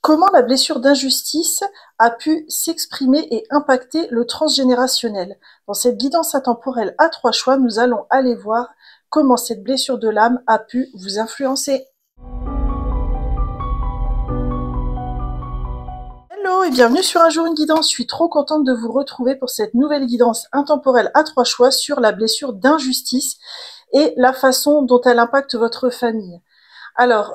Comment la blessure d'injustice a pu s'exprimer et impacter le transgénérationnel? Dans cette guidance intemporelle à 3 choix, nous allons aller voir comment cette blessure de l'âme a pu vous influencer. Hello et bienvenue sur Un jour une guidance. Je suis trop contente de vous retrouver pour cette nouvelle guidance intemporelle à 3 choix sur la blessure d'injustice et la façon dont elle impacte votre famille. Alors,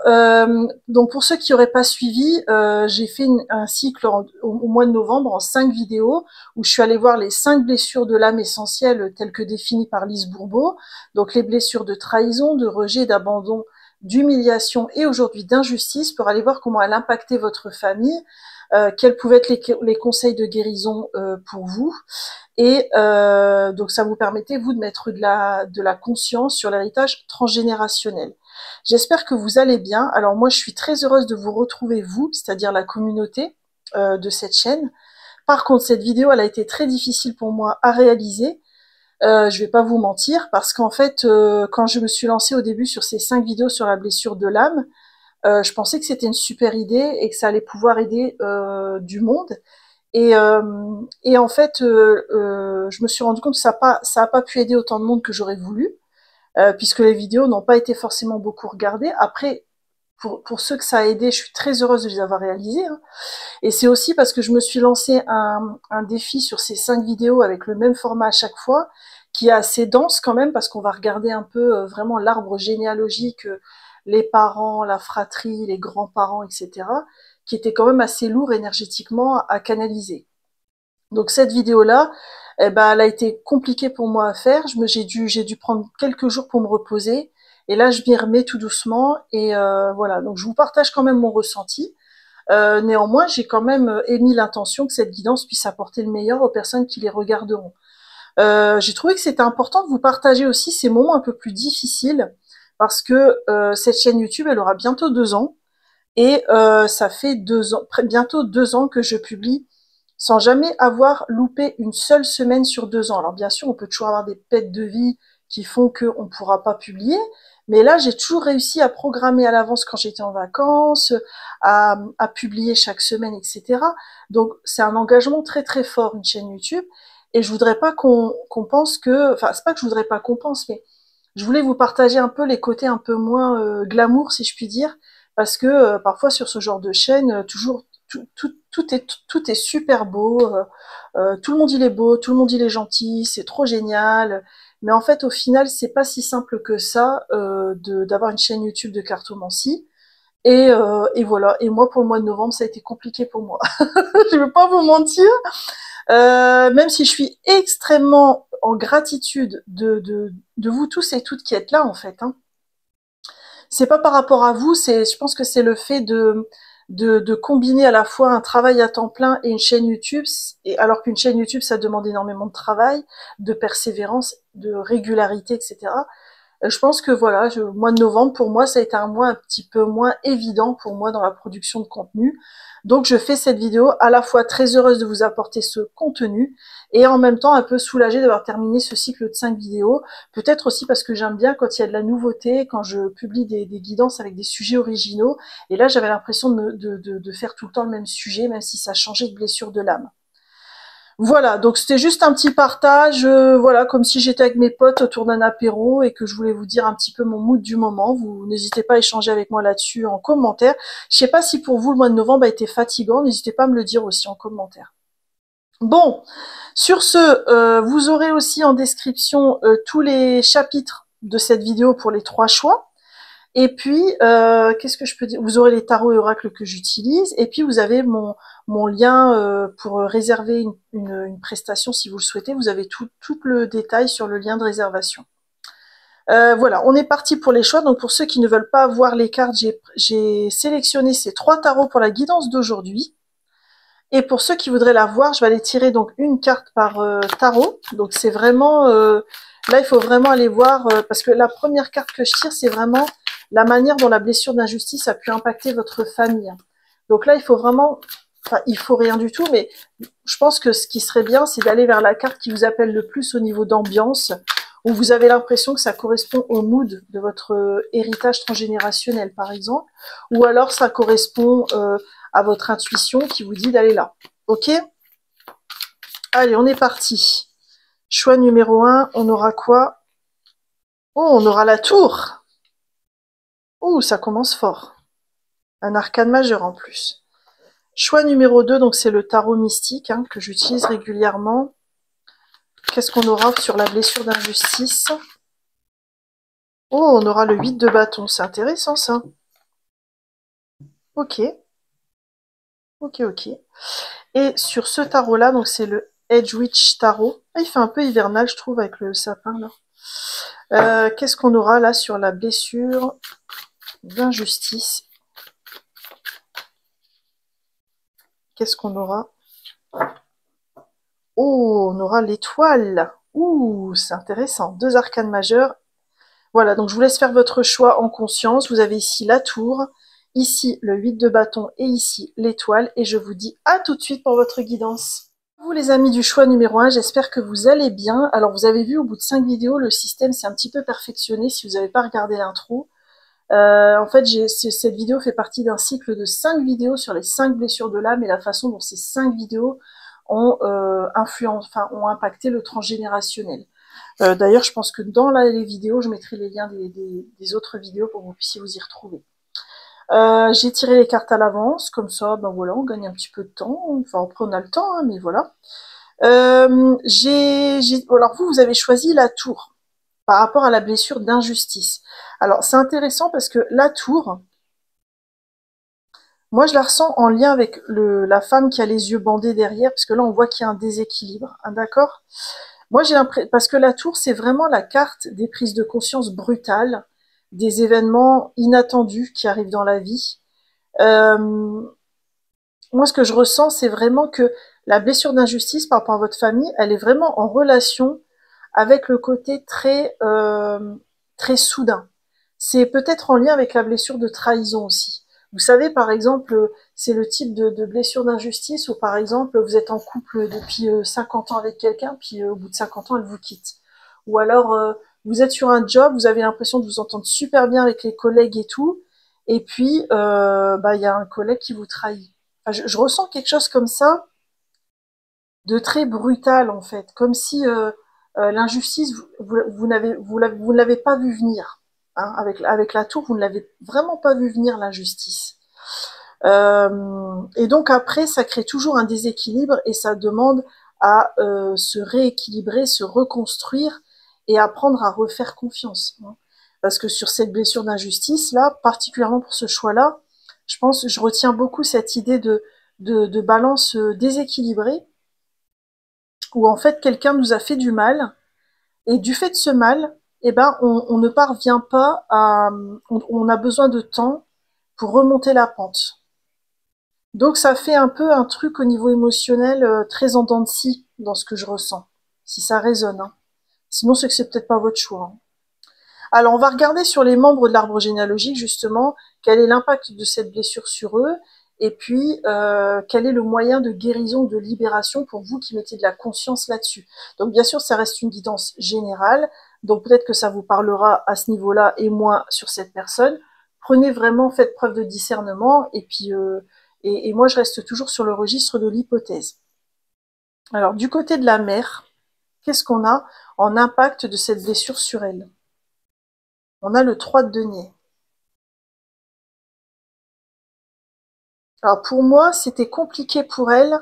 donc pour ceux qui n'auraient pas suivi, j'ai fait un cycle au mois de novembre en 5 vidéos où je suis allée voir les 5 blessures de l'âme essentielles telles que définies par Lise Bourbeau. Donc les blessures de trahison, de rejet, d'abandon, d'humiliation et aujourd'hui d'injustice pour aller voir comment elle impactait votre famille, quels pouvaient être les conseils de guérison pour vous. Et donc ça vous permettait, vous, de mettre de la conscience sur l'héritage transgénérationnel. J'espère que vous allez bien. Alors moi, je suis très heureuse de vous retrouver, vous, c'est-à-dire la communauté de cette chaîne. Par contre, cette vidéo, elle a été très difficile pour moi à réaliser. Je vais pas vous mentir, parce qu'en fait, quand je me suis lancée au début sur ces 5 vidéos sur la blessure de l'âme, je pensais que c'était une super idée et que ça allait pouvoir aider du monde. Et en fait, je me suis rendu compte que ça a pas pu aider autant de monde que j'aurais voulu. Puisque les vidéos n'ont pas été forcément beaucoup regardées. Après, pour ceux que ça a aidé, je suis très heureuse de les avoir réalisées. Hein. Et c'est aussi parce que je me suis lancé un défi sur ces 5 vidéos avec le même format à chaque fois, qui est assez dense quand même, parce qu'on va regarder un peu vraiment l'arbre généalogique, les parents, la fratrie, les grands-parents, etc., qui était quand même assez lourd énergétiquement à canaliser. Donc cette vidéo-là, eh ben, elle a été compliquée pour moi à faire. J'ai dû prendre quelques jours pour me reposer. Et là, je m'y remets tout doucement. Et voilà, donc je vous partage quand même mon ressenti. Néanmoins, j'ai quand même émis l'intention que cette guidance puisse apporter le meilleur aux personnes qui les regarderont. J'ai trouvé que c'était important de vous partager aussi ces moments un peu plus difficiles, parce que cette chaîne YouTube, elle aura bientôt 2 ans. Et ça fait 2 ans, bientôt 2 ans que je publie sans jamais avoir loupé une seule semaine sur 2 ans. Alors bien sûr, on peut toujours avoir des pètes de vie qui font qu'on ne pourra pas publier, mais là, j'ai toujours réussi à programmer à l'avance quand j'étais en vacances, à publier chaque semaine, etc. Donc c'est un engagement très très fort, une chaîne YouTube, et je voudrais pas qu'on pense que... Enfin, c'est pas que je voudrais pas qu'on pense, mais je voulais vous partager un peu les côtés un peu moins glamour, si je puis dire, parce que parfois sur ce genre de chaîne, toujours tout est super beau, tout le monde il est beau, tout le monde il est gentil, c'est trop génial. Mais en fait, au final, c'est pas si simple que ça d'avoir une chaîne YouTube de cartomancie. Et voilà. Et moi, pour le mois de novembre, ça a été compliqué pour moi. Je vais pas vous mentir. Même si je suis extrêmement en gratitude de vous tous et toutes qui êtes là, en fait. Hein. C'est pas par rapport à vous, je pense que c'est le fait de combiner à la fois un travail à temps plein et une chaîne YouTube, et alors qu'une chaîne YouTube, ça demande énormément de travail, de persévérance, de régularité, etc. Je pense que voilà, le mois de novembre, pour moi, ça a été un mois un petit peu moins évident pour moi dans la production de contenu. Donc je fais cette vidéo à la fois très heureuse de vous apporter ce contenu et en même temps un peu soulagée d'avoir terminé ce cycle de 5 vidéos. Peut-être aussi parce que j'aime bien quand il y a de la nouveauté, quand je publie des guidances avec des sujets originaux. Et là, j'avais l'impression de faire tout le temps le même sujet, même si ça changeait de blessure de l'âme. Voilà, donc c'était juste un petit partage, voilà, comme si j'étais avec mes potes autour d'un apéro et que je voulais vous dire un petit peu mon mood du moment. Vous n'hésitez pas à échanger avec moi là-dessus en commentaire. Je sais pas si pour vous le mois de novembre a été fatigant, n'hésitez pas à me le dire aussi en commentaire. Bon, sur ce, vous aurez aussi en description tous les chapitres de cette vidéo pour les 3 choix. Et puis, qu'est-ce que je peux dire? Vous aurez les tarots et oracles que j'utilise. Et puis, vous avez mon lien pour réserver une prestation si vous le souhaitez. Vous avez tout le détail sur le lien de réservation. Voilà, on est parti pour les choix. Donc, pour ceux qui ne veulent pas voir les cartes, j'ai sélectionné ces 3 tarots pour la guidance d'aujourd'hui. Et pour ceux qui voudraient la voir, je vais aller tirer donc une carte par tarot. Donc, c'est vraiment... là, il faut vraiment aller voir, parce que la première carte que je tire, c'est vraiment la manière dont la blessure d'injustice a pu impacter votre famille. Donc là, il faut vraiment, enfin, il faut rien du tout, mais je pense que ce qui serait bien, c'est d'aller vers la carte qui vous appelle le plus au niveau d'ambiance, ou vous avez l'impression que ça correspond au mood de votre héritage transgénérationnel, par exemple, ou alors ça correspond à votre intuition qui vous dit d'aller là. Ok? Allez, on est parti. Choix numéro 1, on aura quoi? Oh, on aura la tour. Oh, ça commence fort. Un arcane majeur en plus. Choix numéro 2, donc c'est le tarot mystique hein, que j'utilise régulièrement. Qu'est-ce qu'on aura sur la blessure d'injustice? Oh, on aura le 8 de bâton. C'est intéressant ça. Ok. Ok, ok. Et sur ce tarot-là, donc c'est le Edgewitch Tarot. Ah, il fait un peu hivernal, je trouve, avec le sapin là. Qu'est-ce qu'on aura là sur la blessure d'injustice? Qu'est-ce qu'on aura? Oh, on aura l'étoile. Ouh, c'est intéressant. 2 arcanes majeures. Voilà, donc je vous laisse faire votre choix en conscience. Vous avez ici la tour, ici le 8 de bâton et ici l'étoile. Et je vous dis à tout de suite pour votre guidance. Vous les amis du choix numéro 1, j'espère que vous allez bien. Alors vous avez vu au bout de 5 vidéos, le système s'est un petit peu perfectionné si vous n'avez pas regardé l'intro. En fait, cette vidéo fait partie d'un cycle de 5 vidéos sur les 5 blessures de l'âme et la façon dont ces 5 vidéos ont, ont impacté le transgénérationnel. D'ailleurs, je pense que dans les vidéos, je mettrai les liens des autres vidéos pour que vous puissiez vous y retrouver. J'ai tiré les cartes à l'avance, comme ça, ben voilà, on gagne un petit peu de temps. Enfin, après, on a le temps, hein, mais voilà. Alors vous avez choisi la tour par rapport à la blessure d'injustice. Alors, c'est intéressant parce que la tour, moi, je la ressens en lien avec la femme qui a les yeux bandés derrière, parce que là, on voit qu'il y a un déséquilibre, hein, d'accord? Moi, j'ai l'impression, parce que la tour, c'est vraiment la carte des prises de conscience brutales, des événements inattendus qui arrivent dans la vie. Moi, ce que je ressens, c'est vraiment que la blessure d'injustice par rapport à votre famille, elle est vraiment en relation avec le côté très soudain. C'est peut-être en lien avec la blessure de trahison aussi. Vous savez, par exemple, c'est le type de blessure d'injustice où, par exemple, vous êtes en couple depuis 50 ans avec quelqu'un, puis au bout de 50 ans, elle vous quitte. Ou alors, vous êtes sur un job, vous avez l'impression de vous entendre super bien avec les collègues et tout, et puis, y a un collègue qui vous trahit. Enfin, je ressens quelque chose comme ça, de très brutal en fait, comme si l'injustice, vous ne l'avez pas vu venir. Hein, avec la tour, vous ne l'avez vraiment pas vu venir l'injustice. Et donc après, ça crée toujours un déséquilibre et ça demande à se rééquilibrer, se reconstruire et apprendre à refaire confiance. Hein. Parce que sur cette blessure d'injustice, là, particulièrement pour ce choix-là, je retiens beaucoup cette idée de balance déséquilibrée, où en fait quelqu'un nous a fait du mal, et du fait de ce mal, eh ben, on ne parvient pas à... On a besoin de temps pour remonter la pente. Donc ça fait un peu un truc au niveau émotionnel très en dents de scie dans ce que je ressens, si ça résonne. Hein. Sinon c'est que c'est peut-être pas votre choix. Hein. Alors on va regarder sur les membres de l'arbre généalogique justement quel est l'impact de cette blessure sur eux et puis quel est le moyen de guérison, de libération pour vous qui mettez de la conscience là-dessus. Donc bien sûr ça reste une guidance générale, donc peut-être que ça vous parlera à ce niveau-là et moins sur cette personne. Prenez vraiment, faites preuve de discernement et puis et moi je reste toujours sur le registre de l'hypothèse. Alors du côté de la mère, qu'est-ce qu'on a en impact de cette blessure sur elle? On a le 3 de denier. Alors pour moi, c'était compliqué pour elle,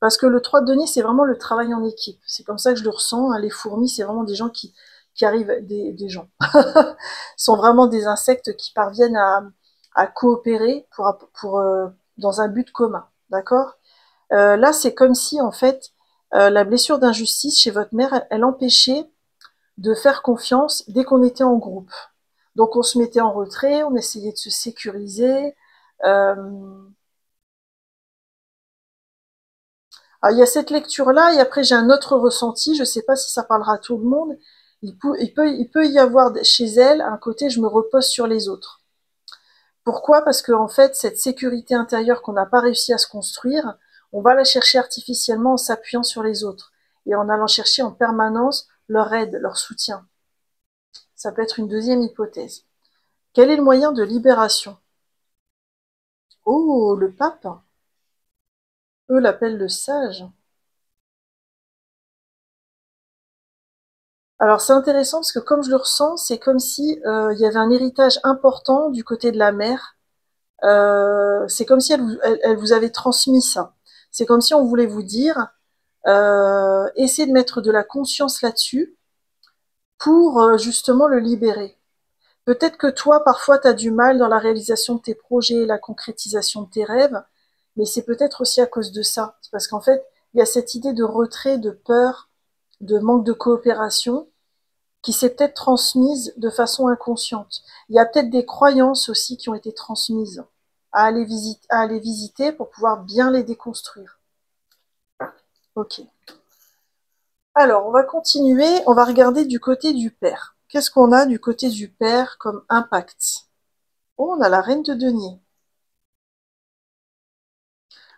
parce que le 3 de denier, c'est vraiment le travail en équipe. C'est comme ça que je le ressens. Hein. Les fourmis, c'est vraiment des gens qui arrivent, des gens, sont vraiment des insectes qui parviennent à coopérer dans un but commun. D'accord? Là, c'est comme si, en fait, la blessure d'injustice chez votre mère, elle empêchait de faire confiance dès qu'on était en groupe. Donc on se mettait en retrait, on essayait de se sécuriser. Alors, il y a cette lecture-là, et après j'ai un autre ressenti, je ne sais pas si ça parlera à tout le monde. Il peut y avoir chez elle un côté je me repose sur les autres. Pourquoi? Parce que en fait, cette sécurité intérieure qu'on n'a pas réussi à se construire, on va la chercher artificiellement en s'appuyant sur les autres et en allant chercher en permanence leur aide, leur soutien. Ça peut être une deuxième hypothèse. Quel est le moyen de libération? Oh, le pape. Eux l'appellent le sage. Alors c'est intéressant parce que comme je le ressens, c'est comme si il y avait un héritage important du côté de la mère. C'est comme si elle vous avait transmis ça. C'est comme si on voulait vous dire, essayez de mettre de la conscience là-dessus pour justement le libérer. Peut-être que toi, parfois, tu as du mal dans la réalisation de tes projets, la concrétisation de tes rêves, mais c'est peut-être aussi à cause de ça. C'est parce qu'en fait, il y a cette idée de retrait, de peur, de manque de coopération qui s'est peut-être transmise de façon inconsciente. Il y a peut-être des croyances aussi qui ont été transmises à aller visiter pour pouvoir bien les déconstruire. Ok. Alors, on va continuer, on va regarder du côté du père. Qu'est-ce qu'on a du côté du père comme impact? Oh, on a la reine de denier.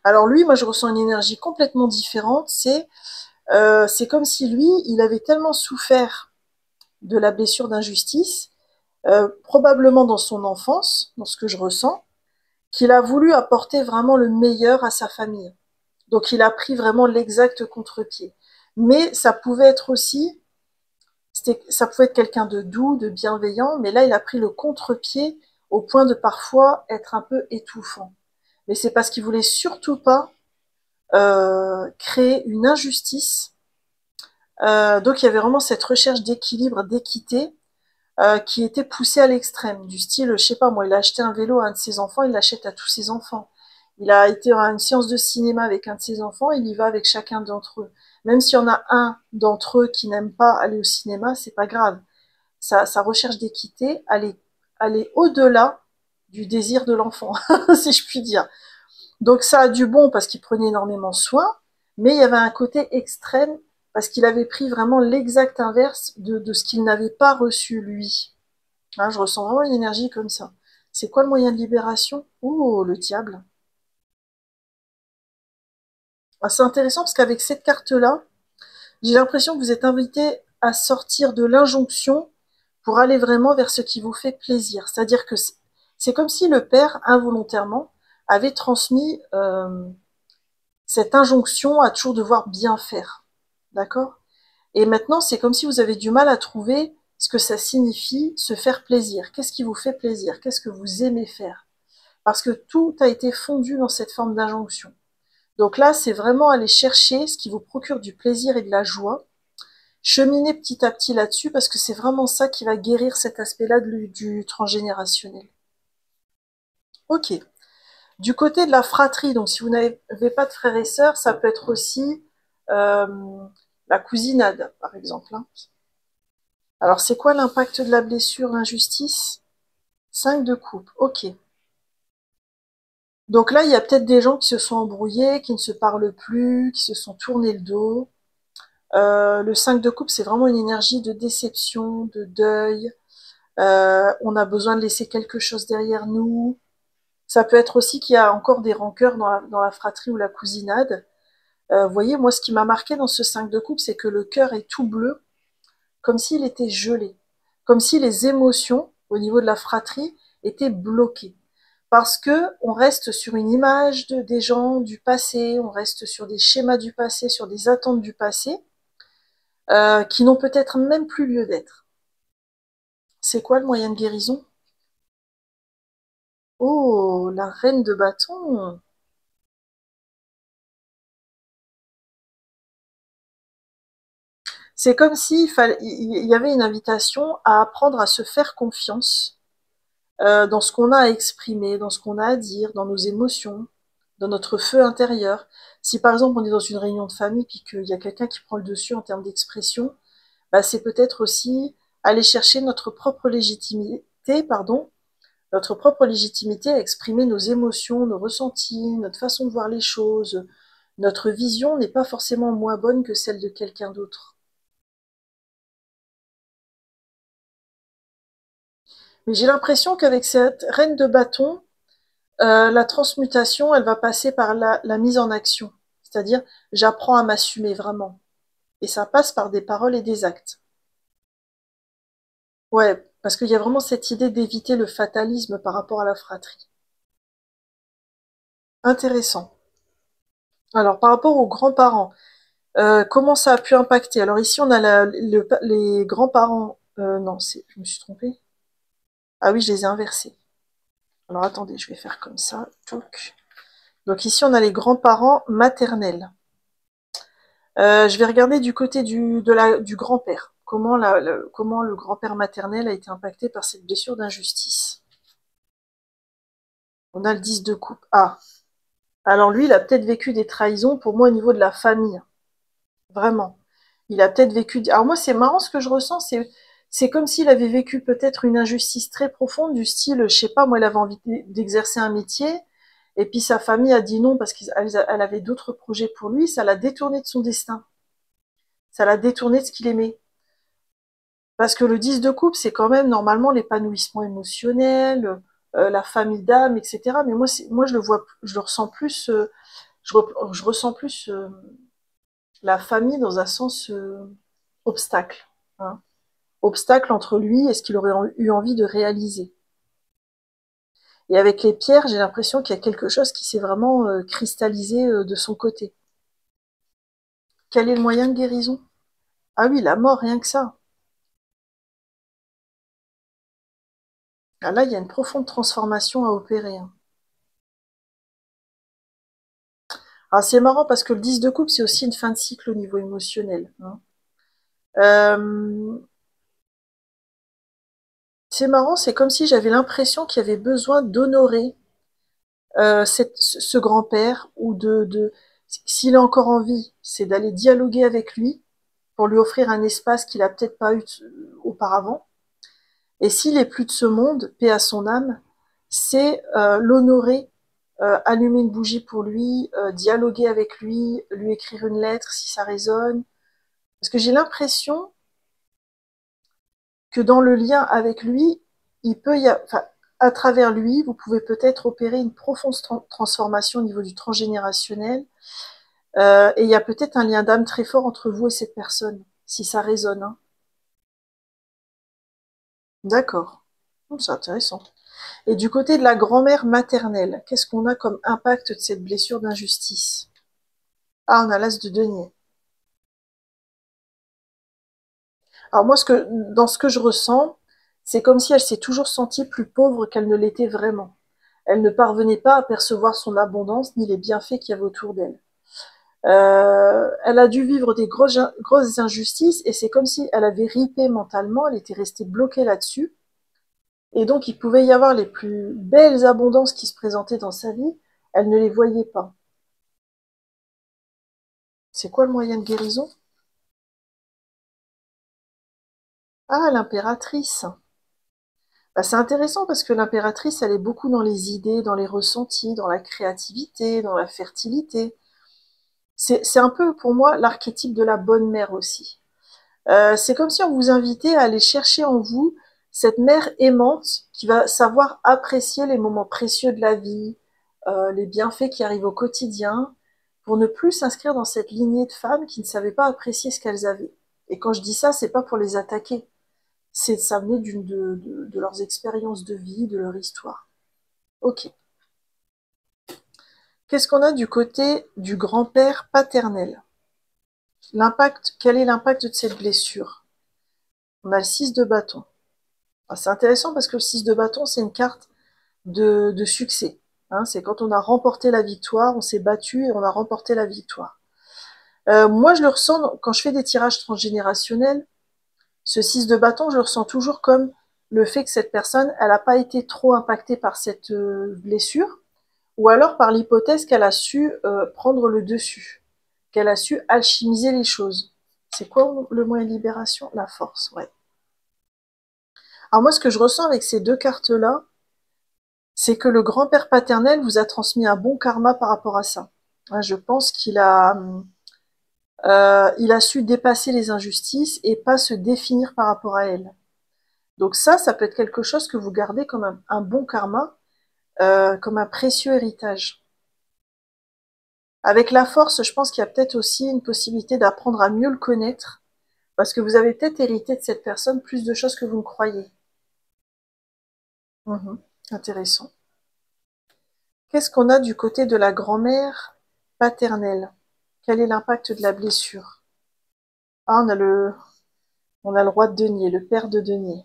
Alors lui, moi je ressens une énergie complètement différente. C'est comme si lui, il avait tellement souffert de la blessure d'injustice, probablement dans son enfance, dans ce que je ressens, qu'il a voulu apporter vraiment le meilleur à sa famille. Donc il a pris vraiment l'exact contre-pied. Mais ça pouvait être aussi, ça pouvait être quelqu'un de doux, de bienveillant, mais là il a pris le contre-pied au point de parfois être un peu étouffant. Mais c'est parce qu'il voulait surtout pas créer une injustice. Donc il y avait vraiment cette recherche d'équilibre, d'équité, qui était poussée à l'extrême, du style, je sais pas moi, il a acheté un vélo à un de ses enfants, il l'achète à tous ses enfants. Il a été à une séance de cinéma avec un de ses enfants, il y va avec chacun d'entre eux. Même s'il y en a un d'entre eux qui n'aime pas aller au cinéma, c'est pas grave. Sa recherche d'équité allait au-delà du désir de l'enfant, si je puis dire. Donc ça a du bon parce qu'il prenait énormément soin, mais il y avait un côté extrême parce qu'il avait pris vraiment l'exact inverse de ce qu'il n'avait pas reçu lui. Hein, je ressens vraiment une énergie comme ça. C'est quoi le moyen de libération? Oh, le diable. Ah, c'est intéressant parce qu'avec cette carte-là, j'ai l'impression que vous êtes invité à sortir de l'injonction pour aller vraiment vers ce qui vous fait plaisir. C'est-à-dire que c'est comme si le père, involontairement, avait transmis cette injonction à toujours devoir bien faire. D'accord? Et maintenant, c'est comme si vous avez du mal à trouver ce que ça signifie se faire plaisir. Qu'est-ce qui vous fait plaisir? Qu'est-ce que vous aimez faire? Parce que tout a été fondu dans cette forme d'injonction. Donc là, c'est vraiment aller chercher ce qui vous procure du plaisir et de la joie, cheminer petit à petit là-dessus, parce que c'est vraiment ça qui va guérir cet aspect-là du transgénérationnel. Ok. Du côté de la fratrie, donc si vous n'avez pas de frères et sœurs, ça peut être aussi la cousinade, par exemple. Hein. Alors c'est quoi l'impact de la blessure, l'injustice? 5 de coupe, ok. Donc là, il y a peut-être des gens qui se sont embrouillés, qui ne se parlent plus, qui se sont tournés le dos. Le 5 de coupe, c'est vraiment une énergie de déception, de deuil. On a besoin de laisser quelque chose derrière nous. Ça peut être aussi qu'il y a encore des rancœurs dans la fratrie ou la cousinade. Vous voyez, moi, ce qui m'a marqué dans ce 5 de coupe, c'est que le cœur est tout bleu, comme s'il était gelé, comme si les émotions, au niveau de la fratrie, étaient bloquées. Parce que on reste sur une image des gens du passé, on reste sur des schémas du passé, sur des attentes du passé, qui n'ont peut-être même plus lieu d'être. C'est quoi le moyen de guérison? Oh, la reine de bâton. C'est comme il y avait une invitation à apprendre à se faire confiance dans ce qu'on a à exprimer, dans ce qu'on a à dire, dans nos émotions, dans notre feu intérieur. Si par exemple on est dans une réunion de famille puis qu'il y a quelqu'un qui prend le dessus en termes d'expression, bah, c'est peut-être aussi aller chercher notre propre légitimité à exprimer nos émotions, nos ressentis, notre façon de voir les choses. Notre vision n'est pas forcément moins bonne que celle de quelqu'un d'autre. Mais j'ai l'impression qu'avec cette reine de bâton, la transmutation, elle va passer par la mise en action. C'est-à-dire, j'apprends à m'assumer vraiment. Et ça passe par des paroles et des actes. Ouais, parce qu'il y a vraiment cette idée d'éviter le fatalisme par rapport à la fratrie. Intéressant. Alors, par rapport aux grands-parents, comment ça a pu impacter? Alors ici, on a les grands-parents. Non, je me suis trompée. Ah oui, je les ai inversés. Alors attendez, je vais faire comme ça. Donc ici, on a les grands-parents maternels. Je vais regarder du côté du grand-père. Comment le grand-père maternel a été impacté par cette blessure d'injustice. On a le 10 de coupe. Ah, alors lui, il a peut-être vécu des trahisons pour moi au niveau de la famille. Vraiment. Il a peut-être vécu. Alors moi, c'est marrant ce que je ressens, c'est comme s'il avait vécu peut-être une injustice très profonde du style, je sais pas, moi, il avait envie d'exercer un métier, et puis sa famille a dit non parce qu'elle avait d'autres projets pour lui, ça l'a détourné de son destin. Ça l'a détourné de ce qu'il aimait. Parce que le 10 de coupe, c'est quand même normalement l'épanouissement émotionnel, la famille d'âme, etc. Mais moi je le vois, je le ressens plus, je ressens plus la famille dans un sens obstacle. Hein. Obstacle entre lui et ce qu'il aurait eu envie de réaliser. Et avec les pierres, j'ai l'impression qu'il y a quelque chose qui s'est vraiment cristallisé de son côté. Quel est le moyen de guérison? Ah oui, la mort, rien que ça. Ah là, il y a une profonde transformation à opérer. Hein. Alors c'est marrant parce que le 10 de coupe, c'est aussi une fin de cycle au niveau émotionnel. Hein. Euh, c'est marrant, c'est comme si j'avais l'impression qu'il y avait besoin d'honorer ce grand-père ou s'il est encore en vie, c'est d'aller dialoguer avec lui pour lui offrir un espace qu'il a peut-être pas eu auparavant. Et s'il est plus de ce monde, paix à son âme, c'est l'honorer, allumer une bougie pour lui, dialoguer avec lui, lui écrire une lettre si ça résonne. Parce que j'ai l'impression que dans le lien avec lui, il peut y avoir, enfin, à travers lui, vous pouvez peut-être opérer une profonde transformation au niveau du transgénérationnel. Et il y a peut-être un lien d'âme très fort entre vous et cette personne, si ça résonne. Hein. D'accord. C'est intéressant. Et du côté de la grand-mère maternelle, qu'est-ce qu'on a comme impact de cette blessure d'injustice? Ah, on a l'as de denier. Alors moi, dans ce que je ressens, c'est comme si elle s'est toujours sentie plus pauvre qu'elle ne l'était vraiment. Elle ne parvenait pas à percevoir son abondance ni les bienfaits qu'il y avait autour d'elle. Elle a dû vivre des grosses injustices et c'est comme si elle avait ripé mentalement, elle était restée bloquée là-dessus. Et donc il pouvait y avoir les plus belles abondances qui se présentaient dans sa vie, elle ne les voyait pas. C'est quoi le moyen de guérison? Ah, l'impératrice. Bah, c'est intéressant parce que l'impératrice, elle est beaucoup dans les idées, dans les ressentis, dans la créativité, dans la fertilité. C'est un peu pour moi l'archétype de la bonne mère aussi. C'est comme si on vous invitait à aller chercher en vous cette mère aimante qui va savoir apprécier les moments précieux de la vie, les bienfaits qui arrivent au quotidien, pour ne plus s'inscrire dans cette lignée de femmes qui ne savaient pas apprécier ce qu'elles avaient. Et quand je dis ça, c'est pas pour les attaquer, ça venait de leurs expériences de vie, de leur histoire. Ok. Qu'est-ce qu'on a du côté du grand-père paternel? Quel est l'impact de cette blessure? On a le 6 de bâton. Ah, c'est intéressant parce que le 6 de bâton, c'est une carte de succès. Hein, c'est quand on a remporté la victoire, on s'est battu et on a remporté la victoire. Moi, je le ressens quand je fais des tirages transgénérationnels. Ce 6 de bâton, je le ressens toujours comme le fait que cette personne, elle n'a pas été trop impactée par cette blessure, ou alors par l'hypothèse qu'elle a su prendre le dessus, qu'elle a su alchimiser les choses. C'est quoi le moyen de libération? La force, ouais. Alors moi, ce que je ressens avec ces deux cartes-là, c'est que le grand-père paternel vous a transmis un bon karma par rapport à ça. Hein, je pense il a su dépasser les injustices et pas se définir par rapport à elles. Donc ça peut être quelque chose que vous gardez comme un bon karma, comme un précieux héritage. Avec la force, je pense qu'il y a peut-être aussi une possibilité d'apprendre à mieux le connaître, parce que vous avez peut-être hérité de cette personne plus de choses que vous ne croyez. Mhm. Intéressant. Qu'est-ce qu'on a du côté de la grand-mère paternelle? Quel est l'impact de la blessure? Ah, on a le roi de denier, le père de denier.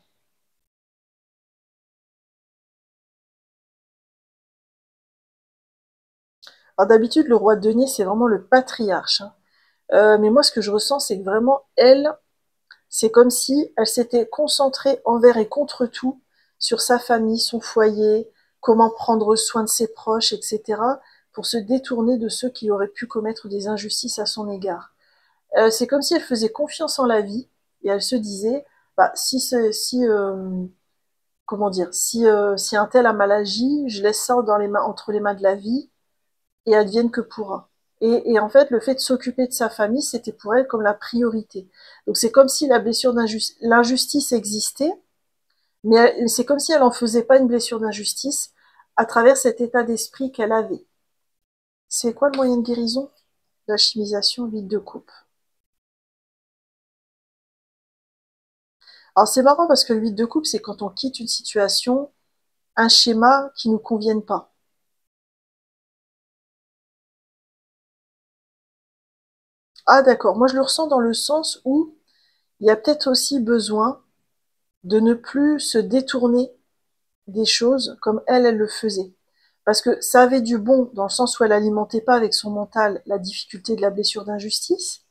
Alors d'habitude, le roi de denier, c'est vraiment le patriarche, hein. Mais moi, ce que je ressens, c'est que vraiment, elle, c'est comme si elle s'était concentrée envers et contre tout sur sa famille, son foyer, comment prendre soin de ses proches, etc., pour se détourner de ceux qui auraient pu commettre des injustices à son égard. C'est comme si elle faisait confiance en la vie et elle se disait, bah, comment dire, si un tel a mal agi, je laisse ça dans les mains, entre les mains de la vie et advienne que pourra. Et en fait, le fait de s'occuper de sa famille, c'était pour elle comme la priorité. Donc c'est comme si la blessure l'injustice existait, mais c'est comme si elle en faisait pas une blessure d'injustice à travers cet état d'esprit qu'elle avait. C'est quoi le moyen de guérison? La chimisation, l'huile de coupe. Alors c'est marrant parce que l'huile de coupe, c'est quand on quitte une situation, un schéma qui nous convienne pas. Ah d'accord, moi je le ressens dans le sens où il y a peut-être aussi besoin de ne plus se détourner des choses comme elle le faisait. Parce que ça avait du bon dans le sens où elle alimentait pas avec son mental la difficulté de la blessure d'injustice,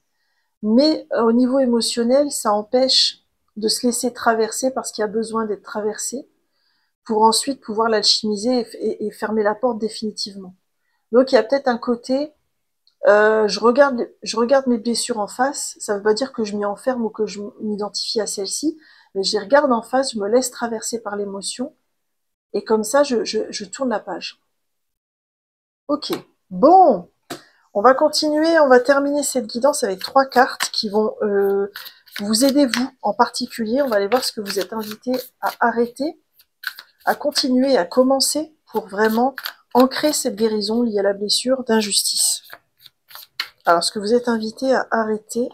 mais au niveau émotionnel, ça empêche de se laisser traverser parce qu'il y a besoin d'être traversé pour ensuite pouvoir l'alchimiser et fermer la porte définitivement. Donc il y a peut-être un côté, je regarde mes blessures en face, ça veut pas dire que je m'y enferme ou que je m'identifie à celle-ci, mais je les regarde en face, je me laisse traverser par l'émotion, et comme ça, je tourne la page. Ok, bon, on va continuer, on va terminer cette guidance avec 3 cartes qui vont vous aider, vous, en particulier. On va aller voir ce que vous êtes invité à arrêter, à continuer, à commencer pour vraiment ancrer cette guérison liée à la blessure d'injustice. Alors, ce que vous êtes invité à arrêter,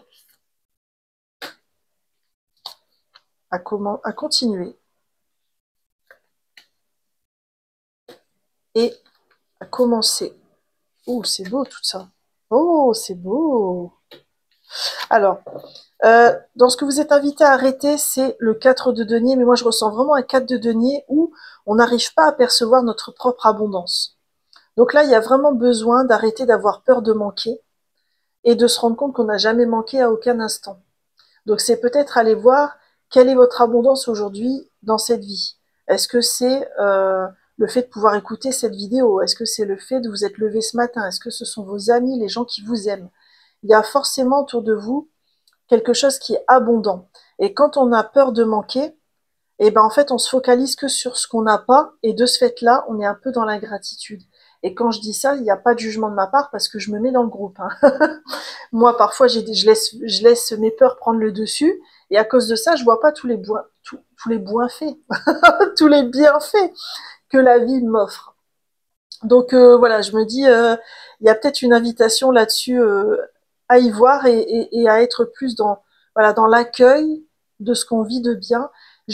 à continuer et à commencer. Oh, c'est beau tout ça. Oh, c'est beau. Alors, dans ce que vous êtes invité à arrêter, c'est le 4 de denier, mais moi je ressens vraiment un 4 de denier où on n'arrive pas à percevoir notre propre abondance. Donc là, il y a vraiment besoin d'arrêter d'avoir peur de manquer et de se rendre compte qu'on n'a jamais manqué à aucun instant. Donc c'est peut-être aller voir quelle est votre abondance aujourd'hui dans cette vie. Est-ce que c'est le fait de pouvoir écouter cette vidéo? Est-ce que c'est le fait de vous être levé ce matin? Est-ce que ce sont vos amis, les gens qui vous aiment? Il y a forcément autour de vous quelque chose qui est abondant. Et quand on a peur de manquer, et ben en fait on se focalise que sur ce qu'on n'a pas, et de ce fait-là, on est un peu dans l'ingratitude. Et quand je dis ça, il n'y a pas de jugement de ma part parce que je me mets dans le groupe, hein. Moi, parfois, je laisse mes peurs prendre le dessus, et à cause de ça, je vois pas tous les bienfaits, tous les bienfaits que la vie m'offre. Donc voilà, je me dis, il y a peut-être une invitation là-dessus à y voir et à être plus dans voilà dans l'accueil de ce qu'on vit de bien.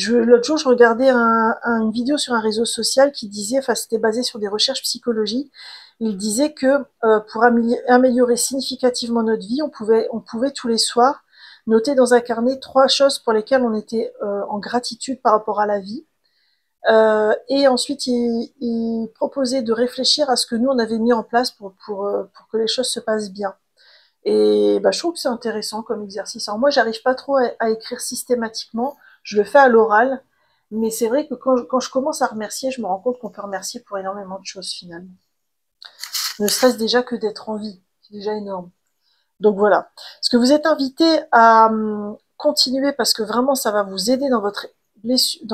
L'autre jour, je regardais une vidéo sur un réseau social qui disait, enfin c'était basé sur des recherches psychologiques, il disait que pour améliorer significativement notre vie, on pouvait tous les soirs noter dans un carnet 3 choses pour lesquelles on était en gratitude par rapport à la vie. Et ensuite, il proposait de réfléchir à ce que nous, on avait mis en place pour que les choses se passent bien. Et bah, je trouve que c'est intéressant comme exercice. Alors moi, j'arrive pas trop à écrire systématiquement. Je le fais à l'oral. Mais c'est vrai que quand je commence à remercier, je me rends compte qu'on peut remercier pour énormément de choses finalement. Ne serait-ce déjà que d'être en vie. C'est déjà énorme. Donc voilà. Est-ce que vous êtes invité à continuer parce que vraiment ça va vous aider dans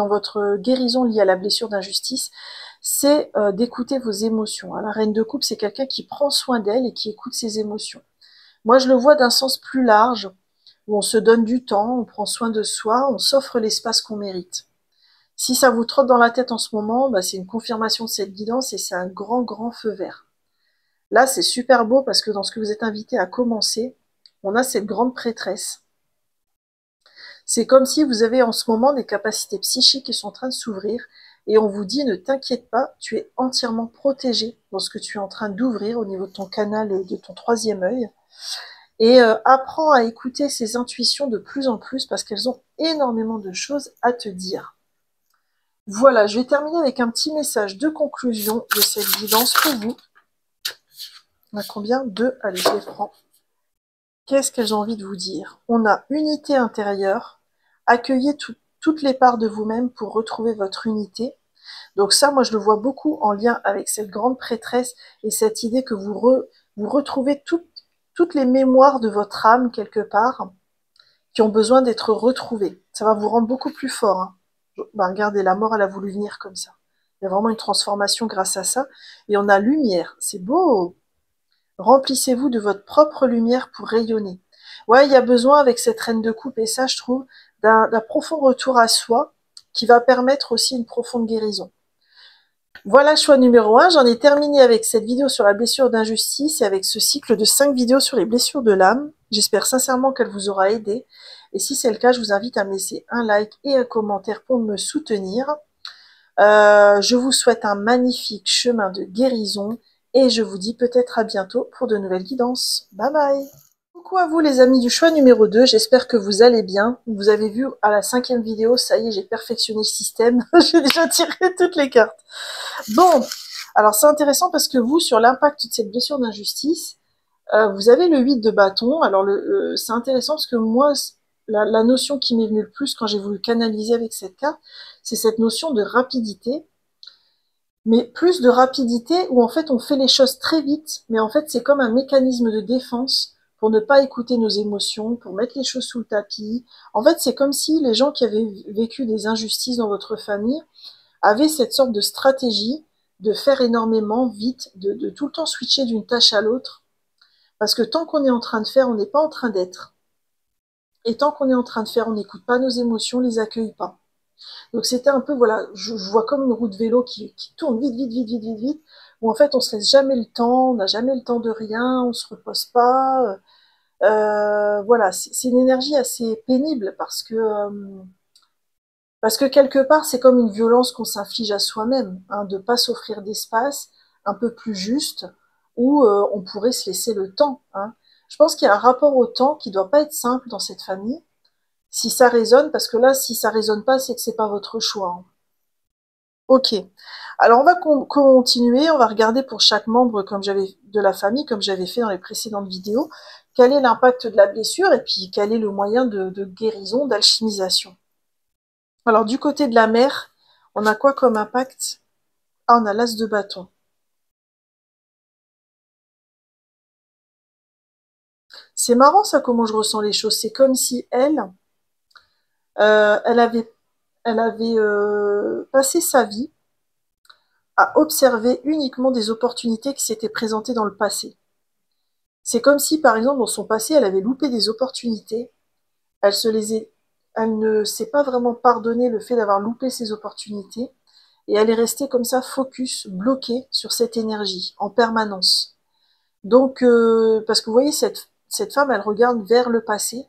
votre guérison liée à la blessure d'injustice, c'est d'écouter vos émotions. La reine de coupe, c'est quelqu'un qui prend soin d'elle et qui écoute ses émotions. Moi, je le vois d'un sens plus large, où on se donne du temps, on prend soin de soi, on s'offre l'espace qu'on mérite. Si ça vous trotte dans la tête en ce moment, bah, c'est une confirmation de cette guidance et c'est un grand, grand feu vert. Là, c'est super beau parce que dans ce que vous êtes invité à commencer, on a cette grande prêtresse. C'est comme si vous avez en ce moment des capacités psychiques qui sont en train de s'ouvrir et on vous dit ne t'inquiète pas, tu es entièrement protégé dans ce que tu es en train d'ouvrir au niveau de ton canal et de ton troisième œil. Et apprends à écouter ces intuitions de plus en plus parce qu'elles ont énormément de choses à te dire. Voilà, je vais terminer avec un petit message de conclusion de cette guidance pour vous. On a combien? 2. Allez, je les prends. Qu'est-ce que j'ai envie de vous dire? On a unité intérieure. Accueillez toutes les parts de vous-même pour retrouver votre unité. Donc ça, moi, je le vois beaucoup en lien avec cette grande prêtresse et cette idée que vous retrouvez toutes les mémoires de votre âme quelque part qui ont besoin d'être retrouvées. Ça va vous rendre beaucoup plus fort. Hein. Bah, regardez, la mort, elle a voulu venir comme ça. Il y a vraiment une transformation grâce à ça. Et on a lumière. C'est beau. Remplissez-vous de votre propre lumière pour rayonner. Ouais, il y a besoin avec cette reine de coupe, et ça, je trouve, d'un profond retour à soi qui va permettre aussi une profonde guérison. Voilà, choix numéro 1. J'en ai terminé avec cette vidéo sur la blessure d'injustice et avec ce cycle de 5 vidéos sur les blessures de l'âme. J'espère sincèrement qu'elle vous aura aidé. Et si c'est le cas, je vous invite à me laisser un like et un commentaire pour me soutenir. Je vous souhaite un magnifique chemin de guérison et je vous dis peut-être à bientôt pour de nouvelles guidances. Bye bye! Coucou à vous les amis du choix numéro 2, j'espère que vous allez bien. Vous avez vu à la 5e vidéo, ça y est, j'ai perfectionné le système. J'ai déjà tiré toutes les cartes. Bon, alors c'est intéressant parce que vous, sur l'impact de cette blessure d'injustice, vous avez le 8 de bâton. Alors c'est intéressant parce que moi, la notion qui m'est venue le plus quand j'ai voulu canaliser avec cette carte, c'est cette notion de rapidité. Mais plus de rapidité où en fait on fait les choses très vite, mais en fait c'est comme un mécanisme de défense pour ne pas écouter nos émotions, pour mettre les choses sous le tapis. En fait c'est comme si les gens qui avaient vécu des injustices dans votre famille avaient cette sorte de stratégie de faire énormément vite, de tout le temps switcher d'une tâche à l'autre. Parce que tant qu'on est en train de faire, on n'est pas en train d'être. Et tant qu'on est en train de faire, on n'écoute pas nos émotions, on les accueille pas. Donc c'était un peu, voilà, je vois comme une roue de vélo qui tourne vite, vite, vite, vite, vite, vite, où en fait on se laisse jamais le temps, on n'a jamais le temps de rien, on se repose pas. Voilà, c'est une énergie assez pénible parce que quelque part c'est comme une violence qu'on s'inflige à soi-même, hein, de pas s'offrir d'espace un peu plus juste où on pourrait se laisser le temps. Hein. Je pense qu'il y a un rapport au temps qui doit pas être simple dans cette famille. Si ça résonne, parce que là, si ça résonne pas, c'est que c'est pas votre choix. Hein. Ok. Alors on va continuer, on va regarder pour chaque membre comme j'avais de la famille, comme j'avais fait dans les précédentes vidéos, quel est l'impact de la blessure et puis quel est le moyen de guérison, d'alchimisation. Alors du côté de la mère, on a quoi comme impact? Ah, on a l'as de bâton. C'est marrant ça comment je ressens les choses. C'est comme si elle avait passé sa vie à observer uniquement des opportunités qui s'étaient présentées dans le passé. C'est comme si, par exemple, dans son passé, elle avait loupé des opportunités. Elle ne s'est pas vraiment pardonné le fait d'avoir loupé ces opportunités. Et elle est restée comme ça, focus, bloquée sur cette énergie, en permanence. Donc, parce que vous voyez, cette femme, elle regarde vers le passé.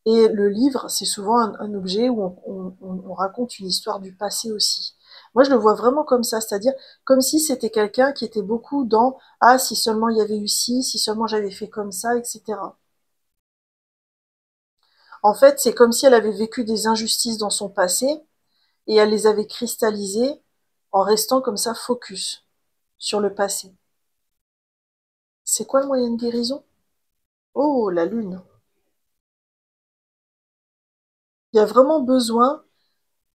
Et le livre, c'est souvent un objet où on raconte une histoire du passé aussi. Moi, je le vois vraiment comme ça, c'est-à-dire comme si c'était quelqu'un qui était beaucoup dans ah, si seulement il y avait eu ci, si seulement j'avais fait comme ça, etc. En fait, c'est comme si elle avait vécu des injustices dans son passé et elle les avait cristallisées en restant comme ça focus sur le passé. C'est quoi le moyen de guérison? Oh, la lune. Il y a vraiment besoin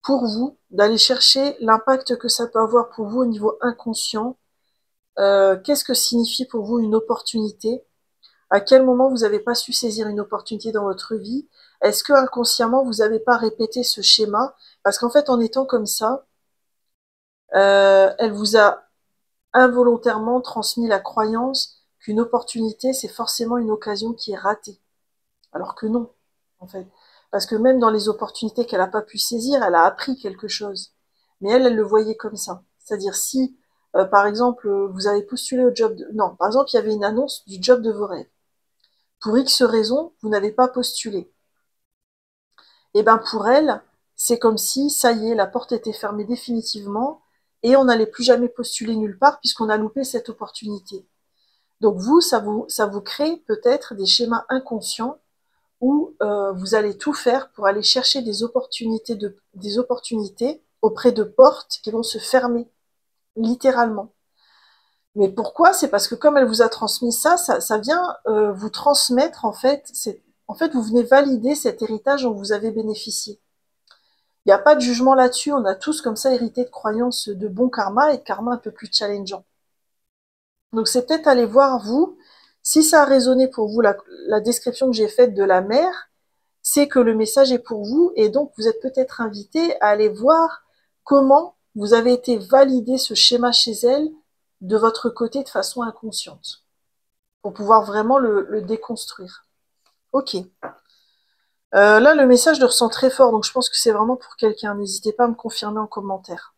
pour vous d'aller chercher l'impact que ça peut avoir pour vous au niveau inconscient. Qu'est-ce que signifie pour vous une opportunité? À quel moment vous n'avez pas su saisir une opportunité dans votre vie? Est-ce que inconsciemment vous n'avez pas répété ce schéma? Parce qu'en fait, en étant comme ça, elle vous a involontairement transmis la croyance qu'une opportunité, c'est forcément une occasion qui est ratée. Alors que non, en fait. Parce que même dans les opportunités qu'elle n'a pas pu saisir, elle a appris quelque chose. Mais elle le voyait comme ça. C'est-à-dire si Par exemple, vous avez postulé au job de... Non, par exemple, il y avait une annonce du job de vos rêves. Pour X raison, vous n'avez pas postulé. Et ben pour elle, c'est comme si, ça y est, la porte était fermée définitivement et on n'allait plus jamais postuler nulle part puisqu'on a loupé cette opportunité. Donc vous, ça vous crée peut-être des schémas inconscients où vous allez tout faire pour aller chercher des opportunités auprès de portes qui vont se fermer, littéralement. Mais pourquoi? C'est parce que comme elle vous a transmis ça, ça vient vous transmettre, en fait, vous venez valider cet héritage dont vous avez bénéficié. Il n'y a pas de jugement là-dessus, on a tous comme ça hérité de croyances de bon karma et de karma un peu plus challengeant. Donc c'est peut-être aller voir, vous, si ça a résonné pour vous, la description que j'ai faite de la mère, c'est que le message est pour vous et donc vous êtes peut-être invité à aller voir comment vous avez été validé ce schéma chez elle de votre côté de façon inconsciente pour pouvoir vraiment le déconstruire. Ok. Là, le message le ressent très fort, donc je pense que c'est vraiment pour quelqu'un. N'hésitez pas à me confirmer en commentaire.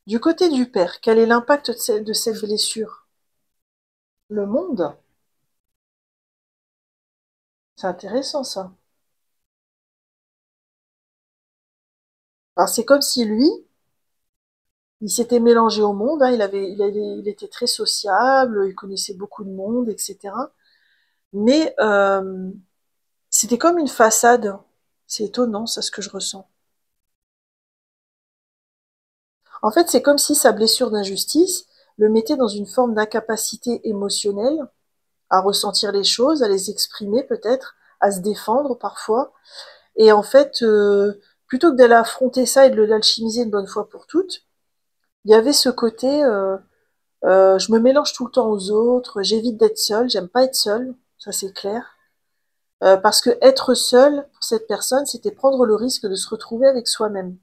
Du côté du père, quel est l'impact de cette blessure? Le monde? C'est intéressant ça. Alors c'est comme si lui, il s'était mélangé au monde, hein, il était très sociable, il connaissait beaucoup de monde, etc. Mais c'était comme une façade. C'est étonnant, ça, ce que je ressens. En fait, c'est comme si sa blessure d'injustice le mettait dans une forme d'incapacité émotionnelle, à ressentir les choses, à les exprimer peut-être, à se défendre parfois. Et en fait, plutôt que d'aller affronter ça et de l'alchimiser une bonne fois pour toutes, il y avait ce côté, je me mélange tout le temps aux autres, j'évite d'être seule, j'aime pas être seule, ça c'est clair. Parce que être seule, pour cette personne, c'était prendre le risque de se retrouver avec soi-même.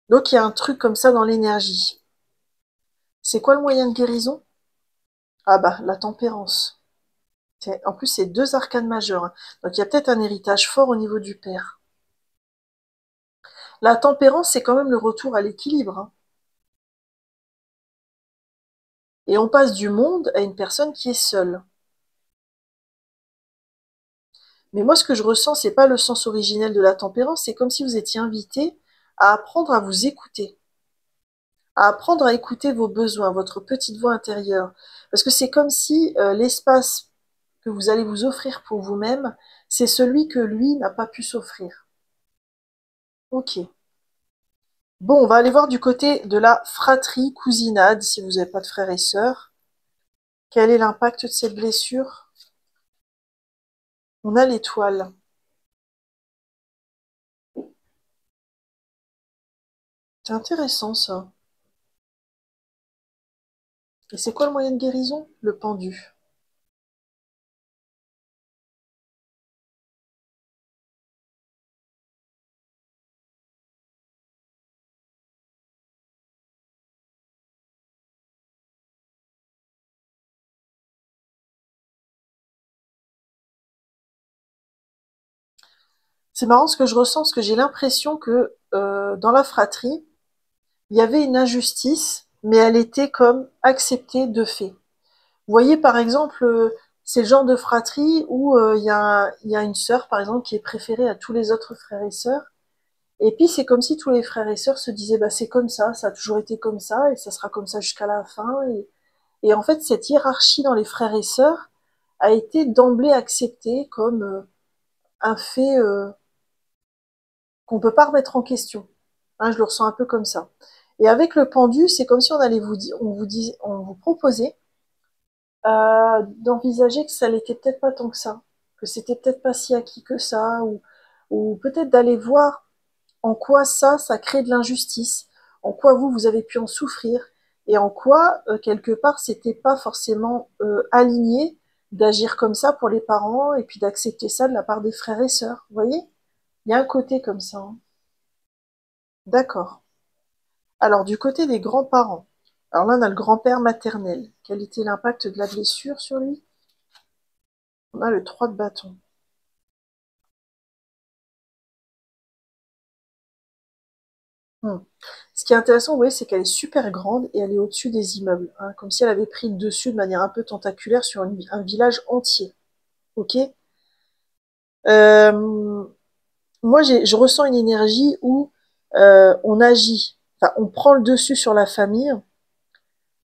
Donc il y a un truc comme ça dans l'énergie. C'est quoi le moyen de guérison? Ah bah, la tempérance. En plus, c'est deux arcanes majeures, hein. Donc il y a peut-être un héritage fort au niveau du père. La tempérance, c'est quand même le retour à l'équilibre, hein. Et on passe du monde à une personne qui est seule. Mais moi, ce que je ressens, c'est pas le sens originel de la tempérance, c'est comme si vous étiez invité à apprendre à vous écouter, à apprendre à écouter vos besoins, votre petite voix intérieure. Parce que c'est comme si l'espace que vous allez vous offrir pour vous-même, c'est celui que lui n'a pas pu s'offrir. Ok. Bon, on va aller voir du côté de la fratrie, cousinade, si vous n'avez pas de frères et sœurs. Quel est l'impact de cette blessure? On a l'étoile. C'est intéressant ça. Et c'est quoi le moyen de guérison? Le pendu. C'est marrant ce que je ressens, parce que j'ai l'impression que dans la fratrie, il y avait une injustice, mais elle était comme acceptée de fait. Vous voyez, par exemple, c'est le genre de fratrie où il y a une sœur, par exemple, qui est préférée à tous les autres frères et sœurs. Et puis, c'est comme si tous les frères et sœurs se disaient, bah, c'est comme ça a toujours été comme ça, et ça sera comme ça jusqu'à la fin. Et en fait, cette hiérarchie dans les frères et sœurs a été d'emblée acceptée comme un fait qu'on peut pas remettre en question. Hein, je le ressens un peu comme ça. Et avec le pendu, c'est comme si on allait on vous proposait d'envisager que ça l'était peut-être pas tant que ça, que c'était peut-être pas si acquis que ça, ou peut-être d'aller voir en quoi ça crée de l'injustice, en quoi vous avez pu en souffrir, et en quoi, quelque part, c'était pas forcément aligné d'agir comme ça pour les parents, et puis d'accepter ça de la part des frères et sœurs. Vous voyez? Il y a un côté comme ça, hein. D'accord. Alors, du côté des grands-parents, alors là, on a le grand-père maternel. Quel était l'impact de la blessure sur lui? On a le 3 de bâton. Hmm. Ce qui est intéressant, vous voyez, c'est qu'elle est super grande et elle est au-dessus des immeubles, hein, comme si elle avait pris le dessus de manière un peu tentaculaire sur un village entier. Ok. Euh, Moi, je ressens une énergie où on agit, enfin, on prend le dessus sur la famille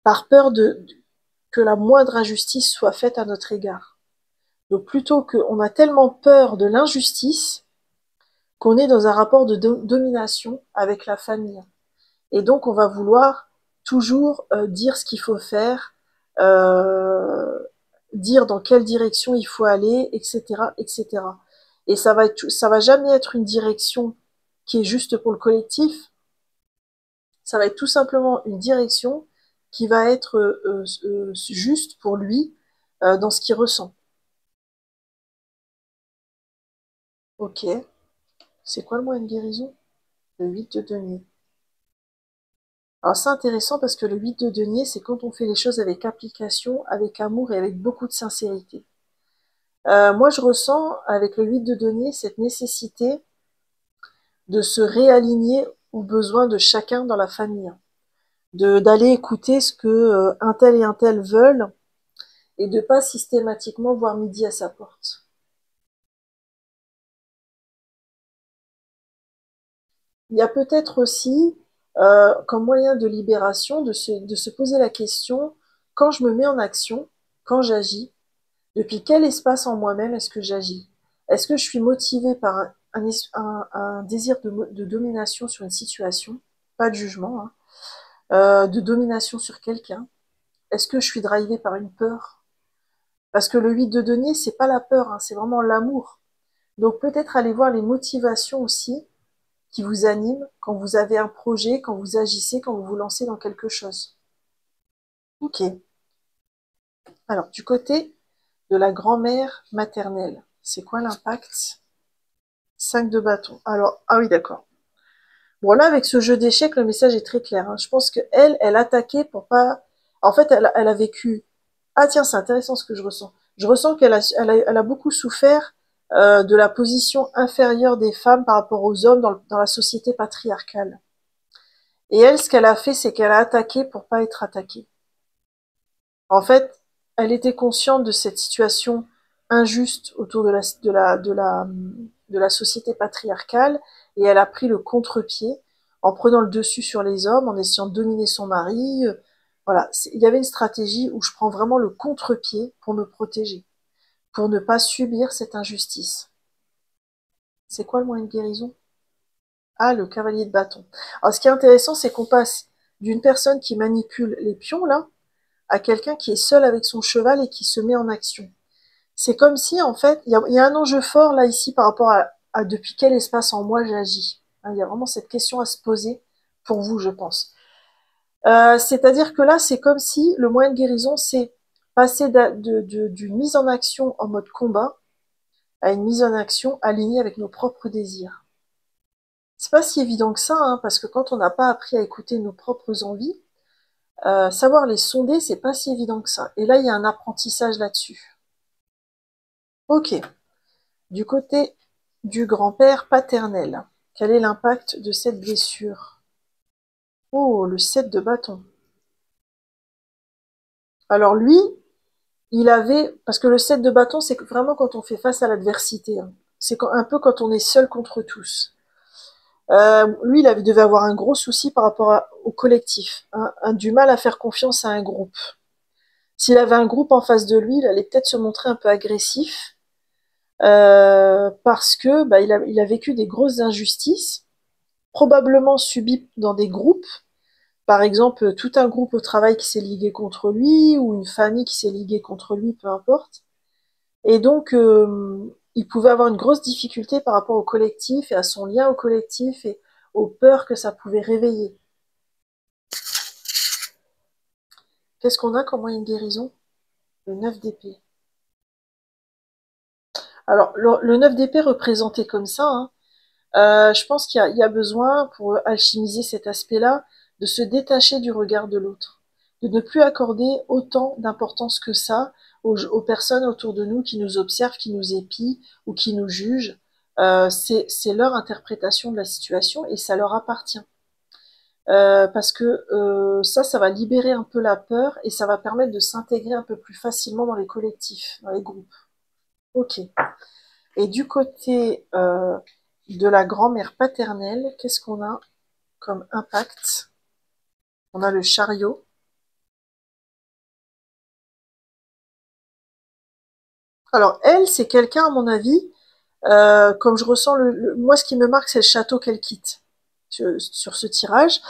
par peur que la moindre injustice soit faite à notre égard. Donc plutôt qu'on a tellement peur de l'injustice qu'on est dans un rapport de domination avec la famille. Et donc on va vouloir toujours dire ce qu'il faut faire, euh, dire dans quelle direction il faut aller, etc., etc. Et ça va jamais être une direction qui est juste pour le collectif. Ça va être tout simplement une direction qui va être juste pour lui dans ce qu'il ressent. Ok. C'est quoi le moyen de guérison? Le 8 de denier. Alors c'est intéressant parce que le 8 de denier, c'est quand on fait les choses avec application, avec amour et avec beaucoup de sincérité. Moi, je ressens avec le 8 de denier cette nécessité de se réaligner aux besoins de chacun dans la famille, de d'aller écouter ce que un tel et un tel veulent et de pas systématiquement voir midi à sa porte. Il y a peut-être aussi, comme moyen de libération, de se poser la question, quand je me mets en action, quand j'agis, depuis quel espace en moi-même est-ce que j'agis? Est-ce que je suis motivée par un désir de domination sur une situation, pas de jugement, hein, de domination sur quelqu'un? Est-ce que je suis drivée par une peur? Parce que le 8 de denier, c'est pas la peur, hein, c'est vraiment l'amour. Donc peut-être aller voir les motivations aussi qui vous animent quand vous avez un projet, quand vous agissez, quand vous vous lancez dans quelque chose. Ok. Alors, du côté de la grand-mère maternelle, c'est quoi l'impact? 5 de bâton. Alors, ah oui, d'accord. Bon, là, avec ce jeu d'échecs, le message est très clair, hein. Je pense que elle attaquait pour pas. En fait, elle a vécu. Ah tiens, c'est intéressant ce que je ressens. Je ressens elle a beaucoup souffert de la position inférieure des femmes par rapport aux hommes dans la société patriarcale. Et elle, ce qu'elle a fait, c'est qu'elle a attaqué pour pas être attaquée. En fait, elle était consciente de cette situation injuste autour de la société patriarcale et elle a pris le contre-pied en prenant le dessus sur les hommes, en essayant de dominer son mari. Voilà, il y avait une stratégie où je prends vraiment le contre-pied pour me protéger, pour ne pas subir cette injustice. C'est quoi le moyen de guérison? Ah, le cavalier de bâton. Alors, ce qui est intéressant, c'est qu'on passe d'une personne qui manipule les pions, là, à quelqu'un qui est seul avec son cheval et qui se met en action. C'est comme si, en fait, il y a un enjeu fort là ici par rapport à depuis quel espace en moi j'agis. Hein, il y a vraiment cette question à se poser pour vous, je pense. C'est-à-dire que là, c'est comme si le moyen de guérison, c'est passer d'une mise en action en mode combat à une mise en action alignée avec nos propres désirs. C'est pas si évident que ça, hein, parce que quand on n'a pas appris à écouter nos propres envies, savoir les sonder, c'est pas si évident que ça. Et là, il y a un apprentissage là-dessus. Ok. Du côté du grand-père paternel, quel est l'impact de cette blessure? Oh, le 7 de bâton. Alors lui, il avait, parce que le 7 de bâton, c'est vraiment quand on fait face à l'adversité, hein. C'est un peu quand on est seul contre tous. Lui, devait avoir un gros souci par rapport au collectif, hein, du mal à faire confiance à un groupe. S'il avait un groupe en face de lui, il allait peut-être se montrer un peu agressif, parce que bah, il a vécu des grosses injustices, probablement subies dans des groupes. Par exemple, tout un groupe au travail qui s'est ligué contre lui, ou une famille qui s'est liguée contre lui, peu importe. Et donc, il pouvait avoir une grosse difficulté par rapport au collectif et à son lien au collectif et aux peurs que ça pouvait réveiller. Qu'est-ce qu'on a comme moyen de guérison? Le 9 d'épée. Alors, le 9 d'épée représenté comme ça, hein, je pense il y a besoin, pour alchimiser cet aspect-là, de se détacher du regard de l'autre, de ne plus accorder autant d'importance que ça aux personnes autour de nous qui nous observent, qui nous épient ou qui nous jugent. C'est leur interprétation de la situation et ça leur appartient. parce que ça va libérer un peu la peur et ça va permettre de s'intégrer un peu plus facilement dans les collectifs, dans les groupes. Ok. Et du côté de la grand-mère paternelle, qu'est-ce qu'on a comme impact? On a le chariot. Alors elle, c'est quelqu'un, à mon avis, comme je ressens moi, ce qui me marque, c'est le château qu'elle quitte sur ce tirage.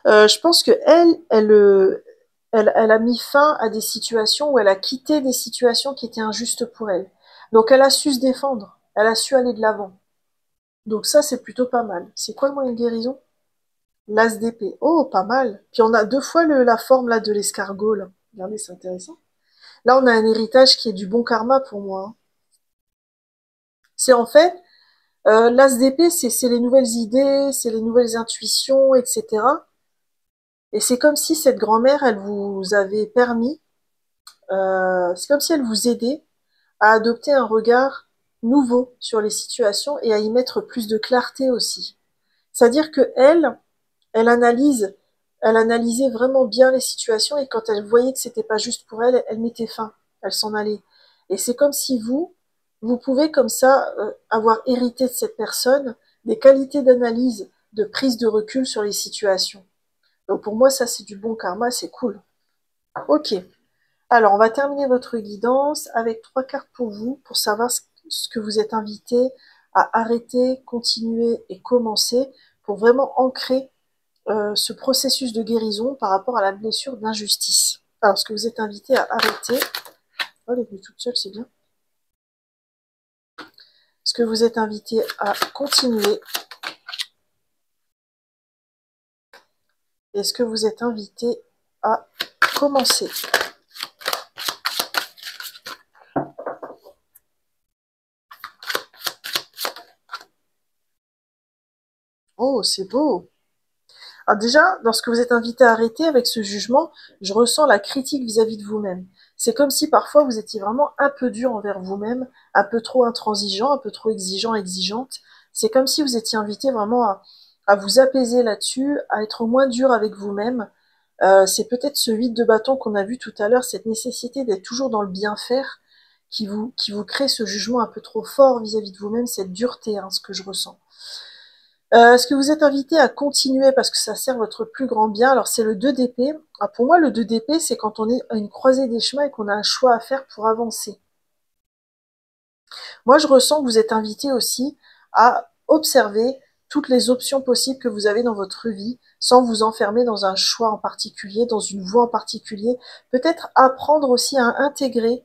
Je pense que elle a mis fin à des situations où elle a quitté des situations qui étaient injustes pour elle. Donc elle a su se défendre, elle a su aller de l'avant. Donc ça, c'est plutôt pas mal. C'est quoi le moyen de guérison? L'as d'épée. Oh, pas mal. Puis on a deux fois la forme là de l'escargot. Là. Regardez, c'est intéressant. Là, on a un héritage qui est du bon karma pour moi. Hein. C'est en fait, l'as d'épée, c'est les nouvelles idées, c'est les nouvelles intuitions, etc. Et c'est comme si cette grand-mère, elle vous avait permis, c'est comme si elle vous aidait à adopter un regard nouveau sur les situations et à y mettre plus de clarté aussi. C'est-à-dire que elle analyse, elle analysait vraiment bien les situations et quand elle voyait que c'était pas juste pour elle, elle mettait fin, elle s'en allait. Et c'est comme si vous pouvez comme ça avoir hérité de cette personne des qualités d'analyse, de prise de recul sur les situations. Donc pour moi, ça c'est du bon karma, c'est cool. Ok. Alors on va terminer votre guidance avec 3 cartes pour vous, pour savoir ce que vous êtes invité à arrêter, continuer et commencer, pour vraiment ancrer ce processus de guérison par rapport à la blessure d'injustice. Alors, ce que vous êtes invité à arrêter, oh, elle est venue toute seule, c'est bien. Ce que vous êtes invité à continuer, et ce que vous êtes invité à commencer. Oh, c'est beau. Alors déjà, dans ce que vous êtes invité à arrêter avec ce jugement, je ressens la critique vis-à-vis de vous-même. C'est comme si parfois vous étiez vraiment un peu dur envers vous-même, un peu trop intransigeant, un peu trop exigeant, exigeante. C'est comme si vous étiez invité vraiment à vous apaiser là-dessus, à être moins dur avec vous-même. C'est peut-être ce vide de bâton qu'on a vu tout à l'heure, cette nécessité d'être toujours dans le bien faire, qui vous crée ce jugement un peu trop fort vis-à-vis de vous-même, cette dureté, hein, ce que je ressens. Est-ce que vous êtes invité à continuer parce que ça sert votre plus grand bien? Alors c'est le 2 d'épée. Ah, pour moi, le 2 d'épée, c'est quand on est à une croisée des chemins et qu'on a un choix à faire pour avancer. Moi, je ressens que vous êtes invité aussi à observer toutes les options possibles que vous avez dans votre vie, sans vous enfermer dans un choix en particulier, dans une voie en particulier. Peut-être apprendre aussi à intégrer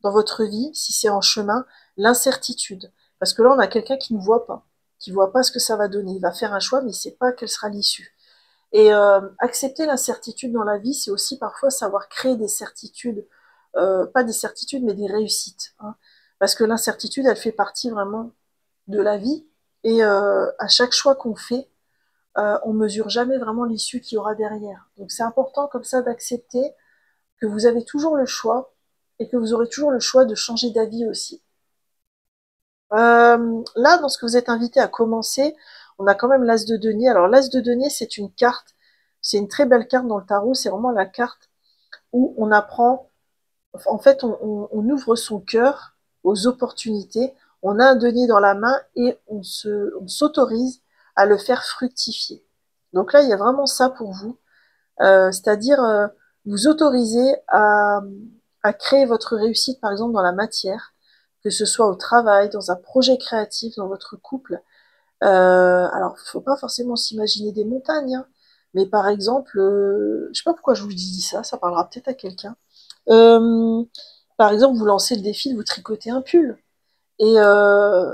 dans votre vie, si c'est en chemin, l'incertitude. Parce que là, on a quelqu'un qui ne voit pas, qui voit pas ce que ça va donner. Il va faire un choix, mais il sait pas quelle sera l'issue. Et accepter l'incertitude dans la vie, c'est aussi parfois savoir créer des certitudes, pas des certitudes, mais des réussites. Hein. Parce que l'incertitude, elle fait partie vraiment de la vie. Et à chaque choix qu'on fait, on mesure jamais vraiment l'issue qu'il y aura derrière. Donc c'est important comme ça d'accepter que vous avez toujours le choix et que vous aurez toujours le choix de changer d'avis aussi. Là, dans ce que vous êtes invité à commencer, on a quand même l'As de denier. Alors l'As de denier, c'est une carte, c'est une très belle carte dans le tarot, c'est vraiment la carte où on apprend, en fait, on ouvre son cœur aux opportunités, on a un denier dans la main et on s'autorise à le faire fructifier. Donc là, il y a vraiment ça pour vous, c'est-à-dire vous autoriser à créer votre réussite, par exemple, dans la matière, que ce soit au travail, dans un projet créatif, dans votre couple. Alors, il ne faut pas forcément s'imaginer des montagnes, hein, mais par exemple, je sais pas pourquoi je vous dis ça, ça parlera peut-être à quelqu'un. Euh, Par exemple, vous lancez le défi de vous tricoter un pull. Et, euh,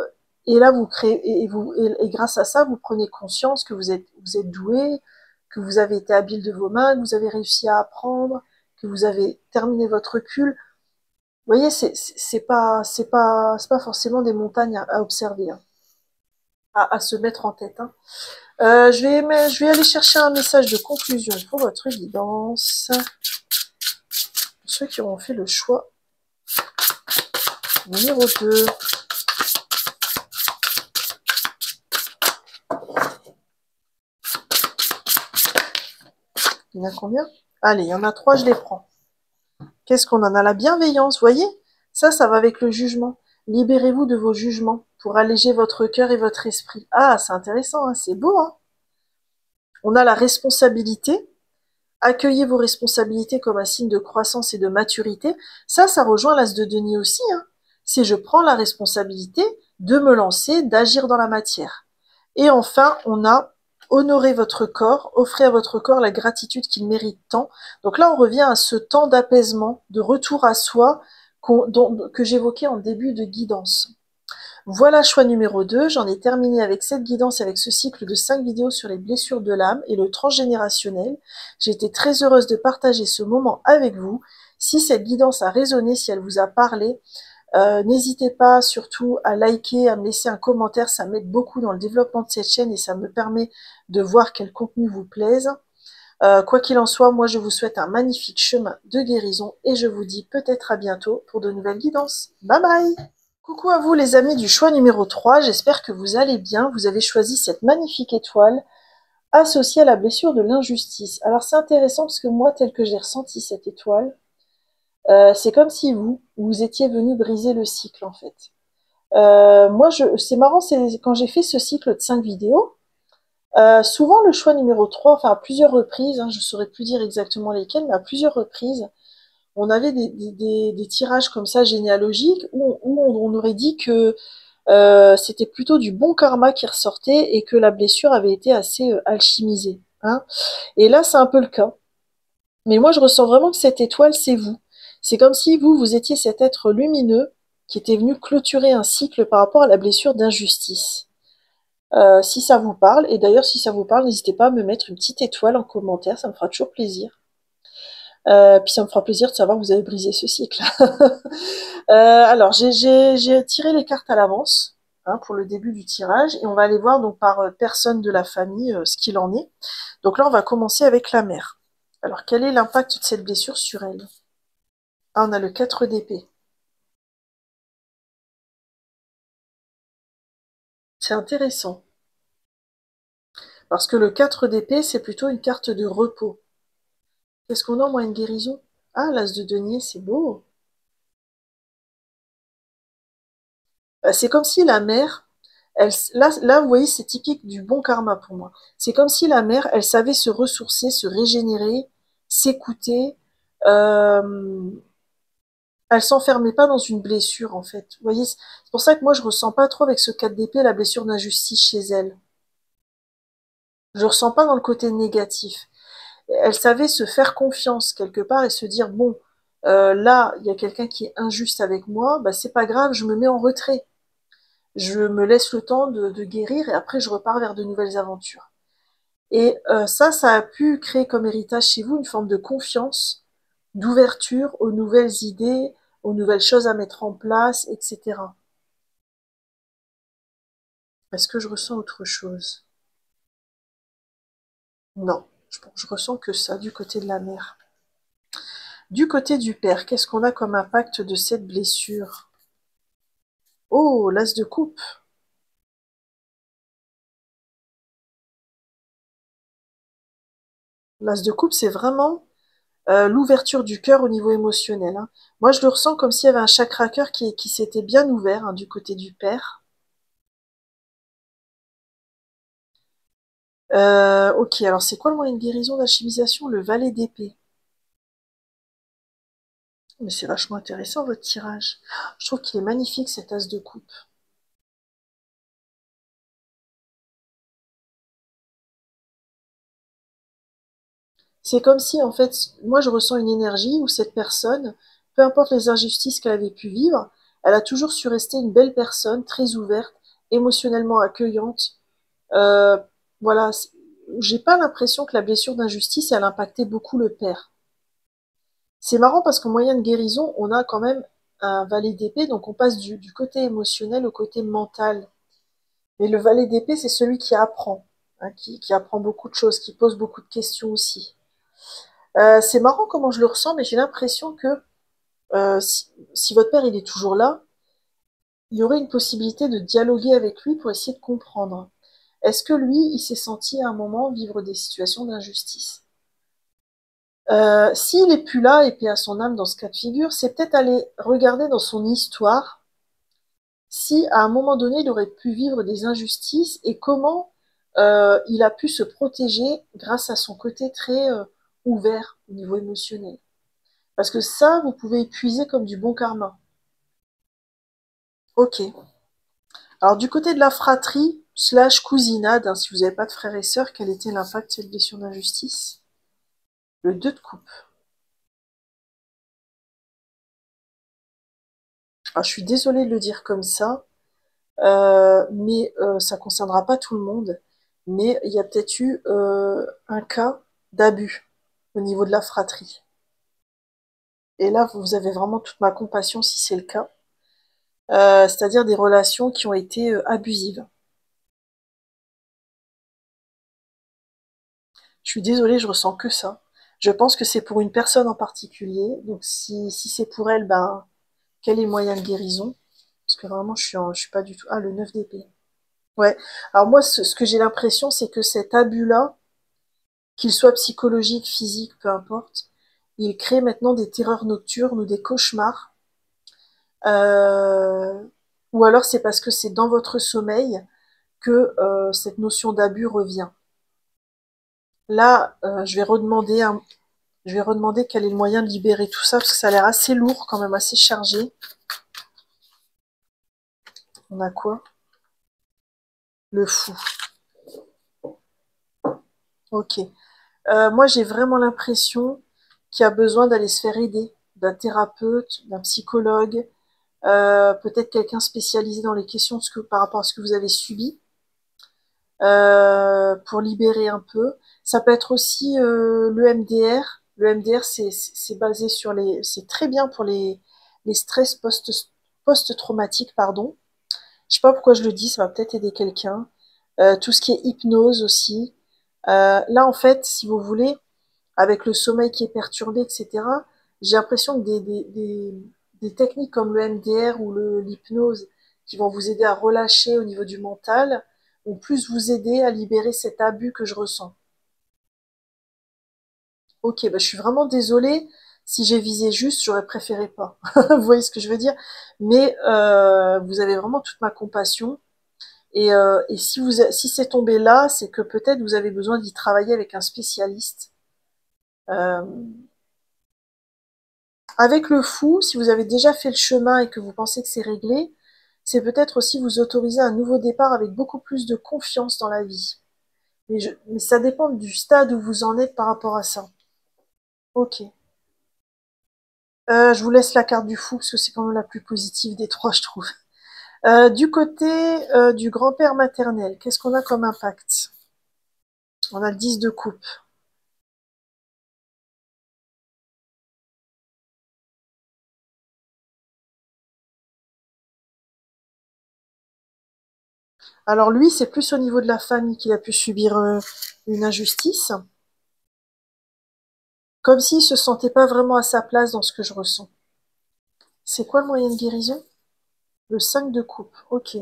et là, vous créez, et grâce à ça, vous prenez conscience que vous êtes doué, que vous avez été habile de vos mains, que vous avez réussi à apprendre, que vous avez terminé votre pull. Vous voyez, c'est pas forcément des montagnes à observer, hein, à se mettre en tête. Hein. Je vais aller chercher un message de conclusion pour votre guidance. Pour ceux qui auront fait le choix numéro 2. Il y en a combien? Allez, il y en a 3, je les prends. Qu'est-ce qu'on en a? La bienveillance, voyez? Ça va avec le jugement. Libérez-vous de vos jugements pour alléger votre cœur et votre esprit. Ah, c'est intéressant, hein, c'est beau, hein? On a la responsabilité. Accueillez vos responsabilités comme un signe de croissance et de maturité. Ça rejoint l'as de denier aussi, hein. C'est je prends la responsabilité de me lancer, d'agir dans la matière. Et enfin, on a honorer votre corps, offrez à votre corps la gratitude qu'il mérite tant. Donc là, on revient à ce temps d'apaisement, de retour à soi que j'évoquais en début de guidance. Voilà choix numéro 2, j'en ai terminé avec cette guidance, avec ce cycle de 5 vidéos sur les blessures de l'âme et le transgénérationnel. J'ai été très heureuse de partager ce moment avec vous. Si cette guidance a résonné, si elle vous a parlé, n'hésitez pas surtout à liker, à me laisser un commentaire, ça m'aide beaucoup dans le développement de cette chaîne et ça me permet de voir quel contenu vous plaise. Quoi qu'il en soit, moi je vous souhaite un magnifique chemin de guérison et je vous dis peut-être à bientôt pour de nouvelles guidances. Bye bye! Coucou à vous les amis du choix numéro 3, j'espère que vous allez bien. Vous avez choisi cette magnifique étoile associée à la blessure de l'injustice. Alors c'est intéressant parce que moi, tel que j'ai ressenti cette étoile, c'est comme si vous étiez venu briser le cycle en fait. Moi, c'est marrant, c'est quand j'ai fait ce cycle de 5 vidéos, souvent le choix numéro 3, enfin à plusieurs reprises, hein, je ne saurais plus dire exactement lesquelles, mais à plusieurs reprises, on avait des tirages comme ça généalogiques où on aurait dit que c'était plutôt du bon karma qui ressortait et que la blessure avait été assez alchimisée. Hein. Et là, c'est un peu le cas. Mais moi, je ressens vraiment que cette étoile, c'est vous. C'est comme si vous étiez cet être lumineux qui était venu clôturer un cycle par rapport à la blessure d'injustice. Si ça vous parle, et d'ailleurs, si ça vous parle, n'hésitez pas à me mettre une petite étoile en commentaire, ça me fera toujours plaisir. Puis ça me fera plaisir de savoir que vous avez brisé ce cycle. Alors, j'ai tiré les cartes à l'avance hein, pour le début du tirage et on va aller voir donc par personne de la famille ce qu'il en est. Donc là, on va commencer avec la mère. Alors, quel est l'impact de cette blessure sur elle? Ah, on a le 4 d'épée. C'est intéressant. Parce que le 4 d'épée, c'est plutôt une carte de repos. Qu'est-ce qu'on a, moi, une guérison? Ah, l'as de denier, c'est beau. C'est comme si la mère, là, vous voyez, c'est typique du bon karma pour moi. C'est comme si la mère, elle savait se ressourcer, se régénérer, s'écouter. Euh, elle s'enfermait pas dans une blessure, en fait. Vous voyez, c'est pour ça que moi, je ressens pas trop avec ce 4 d'épée la blessure d'injustice chez elle. Je ressens pas dans le côté négatif. Elle savait se faire confiance quelque part et se dire, bon, là, il y a quelqu'un qui est injuste avec moi, bah, c'est pas grave, je me mets en retrait. Je me laisse le temps de guérir et après je repars vers de nouvelles aventures. Et ça a pu créer comme héritage chez vous une forme de confiance, d'ouverture aux nouvelles idées, aux nouvelles choses à mettre en place, etc. Est-ce que je ressens autre chose? Non, je ressens que ça du côté de la mère. Du côté du père, qu'est-ce qu'on a comme impact de cette blessure? Oh, l'as de coupe. L'as de coupe, c'est vraiment l'ouverture du cœur au niveau émotionnel. Hein. Moi, je le ressens comme s'il y avait un chakra cœur qui s'était bien ouvert hein, du côté du père. Ok, alors c'est quoi le moyen de guérison d'alchimisation? Le valet d'épée. Mais c'est vachement intéressant votre tirage. Je trouve qu'il est magnifique cet as de coupe. C'est comme si, en fait, moi je ressens une énergie où cette personne, peu importe les injustices qu'elle avait pu vivre, elle a toujours su rester une belle personne, très ouverte, émotionnellement accueillante. Euh, voilà, j'ai pas l'impression que la blessure d'injustice, elle impactait beaucoup le père. C'est marrant parce qu'en moyen de guérison, on a quand même un valet d'épée, donc on passe du côté émotionnel au côté mental. Mais le valet d'épée, c'est celui qui apprend, hein, qui apprend beaucoup de choses, qui pose beaucoup de questions aussi. C'est marrant comment je le ressens, mais j'ai l'impression que si votre père il est toujours là, il y aurait une possibilité de dialoguer avec lui pour essayer de comprendre. Est-ce que lui, il s'est senti à un moment vivre des situations d'injustice? S'il est plus là, et paix à son âme dans ce cas de figure, c'est peut-être aller regarder dans son histoire si à un moment donné il aurait pu vivre des injustices et comment il a pu se protéger grâce à son côté très ouvert au niveau émotionnel. Parce que ça, vous pouvez épuiser comme du bon karma. Ok. Alors du côté de la fratrie, slash cousinade, hein, si vous n'avez pas de frères et sœurs, quel était l'impact de cette blessure d'injustice? Le 2 de coupe. Alors je suis désolée de le dire comme ça, mais ça concernera pas tout le monde. Mais il y a peut-être eu un cas d'abus au niveau de la fratrie. Et là, vous avez vraiment toute ma compassion si c'est le cas. C'est-à-dire des relations qui ont été abusives. Je suis désolée, je ressens que ça. Je pense que c'est pour une personne en particulier. Donc si c'est pour elle, ben, quel est le moyen de guérison? Parce que vraiment, je suis pas du tout... Ah, le 9 d'épée. Ouais. Alors moi, ce que j'ai l'impression, c'est que cet abus-là, qu'il soit psychologique, physique, peu importe, il crée maintenant des terreurs nocturnes ou des cauchemars. Euh, ou alors c'est parce que c'est dans votre sommeil que cette notion d'abus revient. Là, je vais redemander quel est le moyen de libérer tout ça, parce que ça a l'air assez lourd, quand même assez chargé. On a quoi? Le fou. Ok. Moi, j'ai vraiment l'impression qu'il y a besoin d'aller se faire aider d'un thérapeute, d'un psychologue, peut-être quelqu'un spécialisé dans les questions par rapport à ce que vous avez subi, pour libérer un peu. Ça peut être aussi le MDR. Le MDR, c'est basé sur c'est très bien pour les stress post-traumatiques, pardon. Je sais pas pourquoi je le dis, ça va peut-être aider quelqu'un. Tout ce qui est hypnose aussi. Là, en fait, si vous voulez, avec le sommeil qui est perturbé, etc., j'ai l'impression que des techniques comme le MDR ou l'hypnose qui vont vous aider à relâcher au niveau du mental vont plus vous aider à libérer cet abus que je ressens. Ok, bah je suis vraiment désolée. Si j'ai visé juste, j'aurais préféré pas. Vous voyez ce que je veux dire? Mais vous avez vraiment toute ma compassion. Et si c'est tombé là, c'est que peut-être vous avez besoin d'y travailler avec un spécialiste. Euh, Avec le fou, si vous avez déjà fait le chemin et que vous pensez que c'est réglé, c'est peut-être aussi vous autoriser un nouveau départ avec beaucoup plus de confiance dans la vie. Mais ça dépend du stade où vous en êtes par rapport à ça. Ok. Je vous laisse la carte du fou parce que c'est quand même la plus positive des trois, je trouve. Du côté du grand-père maternel, qu'est-ce qu'on a comme impact? On a le 10 de coupe. Alors lui, c'est plus au niveau de la famille qu'il a pu subir une injustice, comme s'il se sentait pas vraiment à sa place dans ce que je ressens. C'est quoi le moyen de guérison? Le 5 de coupe, ok.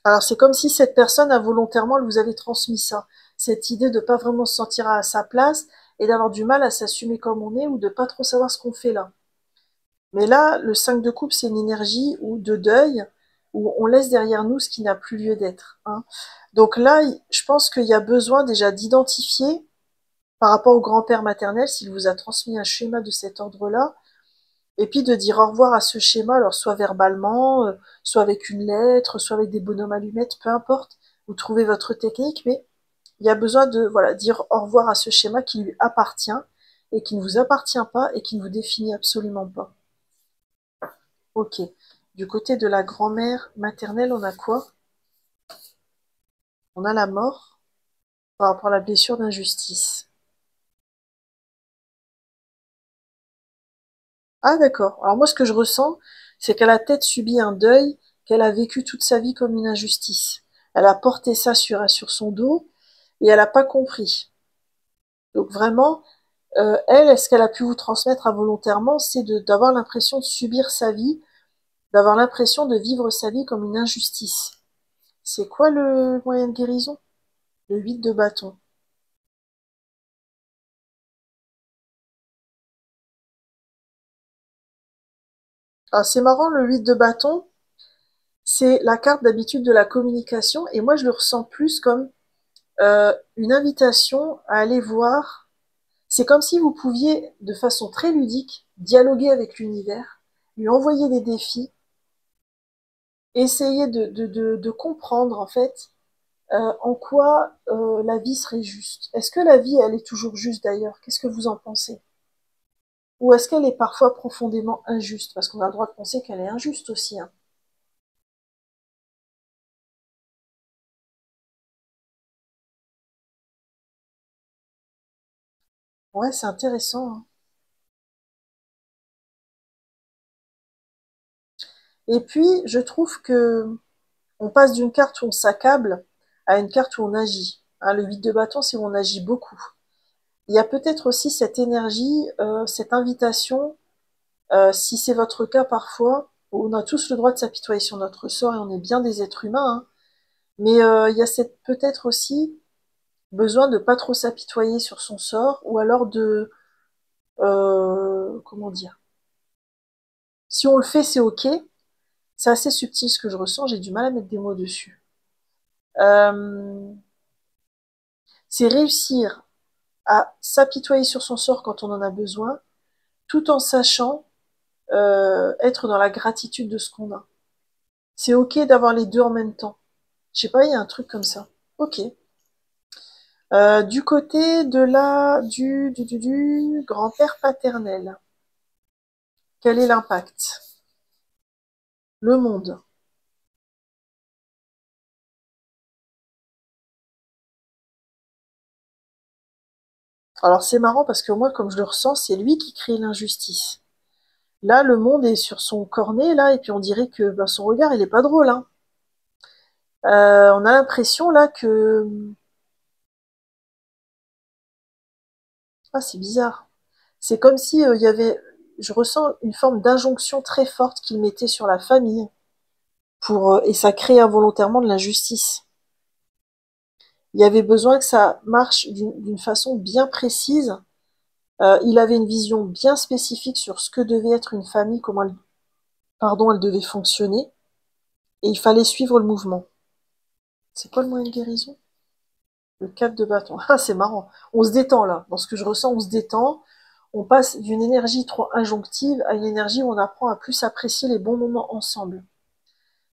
Alors c'est comme si cette personne a volontairement elle vous avait transmis ça, cette idée de pas vraiment se sentir à sa place et d'avoir du mal à s'assumer comme on est ou de pas trop savoir ce qu'on fait là. Mais là, le 5 de coupe, c'est une énergie ou de deuil où on laisse derrière nous ce qui n'a plus lieu d'être, hein. Donc là, je pense qu'il y a besoin déjà d'identifier par rapport au grand-père maternel s'il vous a transmis un schéma de cet ordre-là, et puis de dire au revoir à ce schéma, alors soit verbalement, soit avec une lettre, soit avec des bonhommes allumettes, peu importe. Vous trouvez votre technique, mais il y a besoin de voilà dire au revoir à ce schéma qui lui appartient et qui ne vous appartient pas et qui ne vous définit absolument pas. Ok. Du côté de la grand-mère maternelle, on a quoi? On a la mort par rapport à la blessure d'injustice. Ah d'accord. Alors moi, ce que je ressens, c'est qu'elle a peut-être subi un deuil qu'elle a vécu toute sa vie comme une injustice. Elle a porté ça sur son dos et elle n'a pas compris. Donc vraiment, elle, est-ce qu'elle a pu vous transmettre involontairement, c'est d'avoir l'impression de subir sa vie, d'avoir l'impression de vivre sa vie comme une injustice. C'est quoi le moyen de guérison? Le 8 de bâton. Ah, c'est marrant, le 8 de bâton, c'est la carte d'habitude de la communication, et moi je le ressens plus comme une invitation à aller voir. C'est comme si vous pouviez, de façon très ludique, dialoguer avec l'univers, lui envoyer des défis, essayer de comprendre en fait en quoi la vie serait juste. Est-ce que la vie, elle est toujours juste d'ailleurs? Qu'est-ce que vous en pensez? Ou est-ce qu'elle est parfois profondément injuste? Parce qu'on a le droit de penser qu'elle est injuste aussi, hein. Ouais, c'est intéressant, hein. Et puis, je trouve que on passe d'une carte où on s'accable à une carte où on agit. Hein, le 8 de bâton, c'est où on agit beaucoup. Il y a peut-être aussi cette énergie, cette invitation, si c'est votre cas parfois, où on a tous le droit de s'apitoyer sur notre sort et on est bien des êtres humains, hein, mais il y a peut-être aussi besoin de pas trop s'apitoyer sur son sort, ou alors comment dire, si on le fait, c'est ok. C'est assez subtil ce que je ressens, j'ai du mal à mettre des mots dessus. Euh, c'est réussir à s'apitoyer sur son sort quand on en a besoin, tout en sachant être dans la gratitude de ce qu'on a. C'est ok d'avoir les deux en même temps. Je sais pas, il y a un truc comme ça. Ok. Du côté de du grand-père paternel, quel est l'impact? Le monde. Alors c'est marrant parce que moi, comme je le ressens, c'est lui qui crée l'injustice. Là, le monde est sur son cornet, là, et puis on dirait que ben, son regard, il est pas drôle, hein. On a l'impression là que... Ah, c'est bizarre. C'est comme si il y avait... Je ressens une forme d'injonction très forte qu'il mettait sur la famille, et ça crée involontairement de l'injustice. Il y avait besoin que ça marche d'une façon bien précise. Il avait une vision bien spécifique sur ce que devait être une famille, comment elle, pardon, elle devait fonctionner, et il fallait suivre le mouvement. C'est quoi le moyen de guérison? Le 4 de bâton. Ah, c'est marrant. On se détend là. Dans ce que je ressens, on se détend. On passe d'une énergie trop injonctive à une énergie où on apprend à plus apprécier les bons moments ensemble.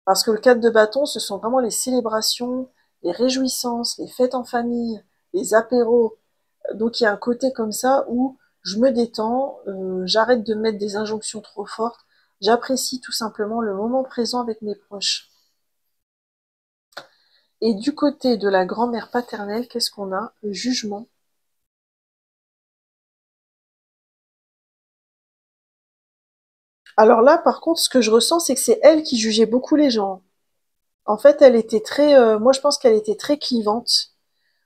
Parce que le 4 de bâton, ce sont vraiment les célébrations, les réjouissances, les fêtes en famille, les apéros. Donc il y a un côté comme ça où je me détends, j'arrête de mettre des injonctions trop fortes, j'apprécie tout simplement le moment présent avec mes proches. Et du côté de la grand-mère paternelle, qu'est-ce qu'on a? Le jugement. Alors là, par contre, ce que je ressens, c'est que c'est elle qui jugeait beaucoup les gens. En fait, elle était très, moi je pense qu'elle était très clivante,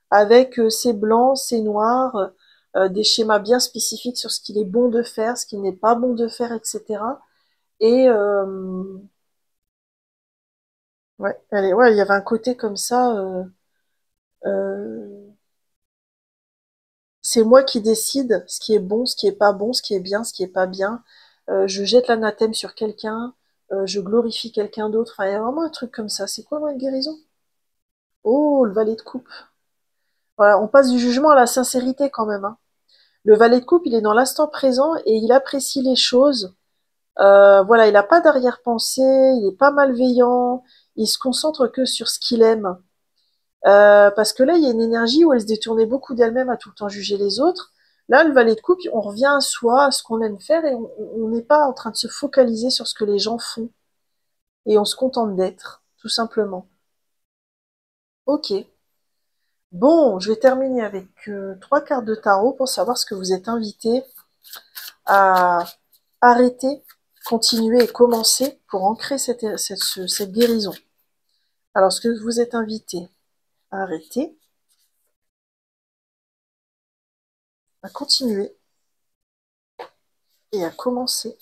avec ses blancs, ses noirs, des schémas bien spécifiques sur ce qu'il est bon de faire, ce qu'il n'est pas bon de faire, etc. Et ouais, ouais, il y avait un côté comme ça. Euh, c'est moi qui décide ce qui est bon, ce qui est pas bon, ce qui est bien, ce qui est pas bien. Je jette l'anathème sur quelqu'un, je glorifie quelqu'un d'autre. Enfin, il y a vraiment un truc comme ça. C'est quoi, moi, une guérison? Oh, le valet de coupe. Voilà, on passe du jugement à la sincérité quand même, hein. Le valet de coupe, il est dans l'instant présent et il apprécie les choses. Voilà, il n'a pas d'arrière-pensée, il n'est pas malveillant, il se concentre que sur ce qu'il aime. Parce que là, il y a une énergie où elle se détournait beaucoup d'elle-même à tout le temps juger les autres. Là, le valet de coupe, on revient à soi, à ce qu'on aime faire, et on n'est pas en train de se focaliser sur ce que les gens font. Et on se contente d'être, tout simplement. Ok. Bon, je vais terminer avec trois cartes de tarot pour savoir ce que vous êtes invité à arrêter, continuer et commencer pour ancrer cette guérison. Alors, ce que vous êtes invité à arrêter, à continuer et à commencer.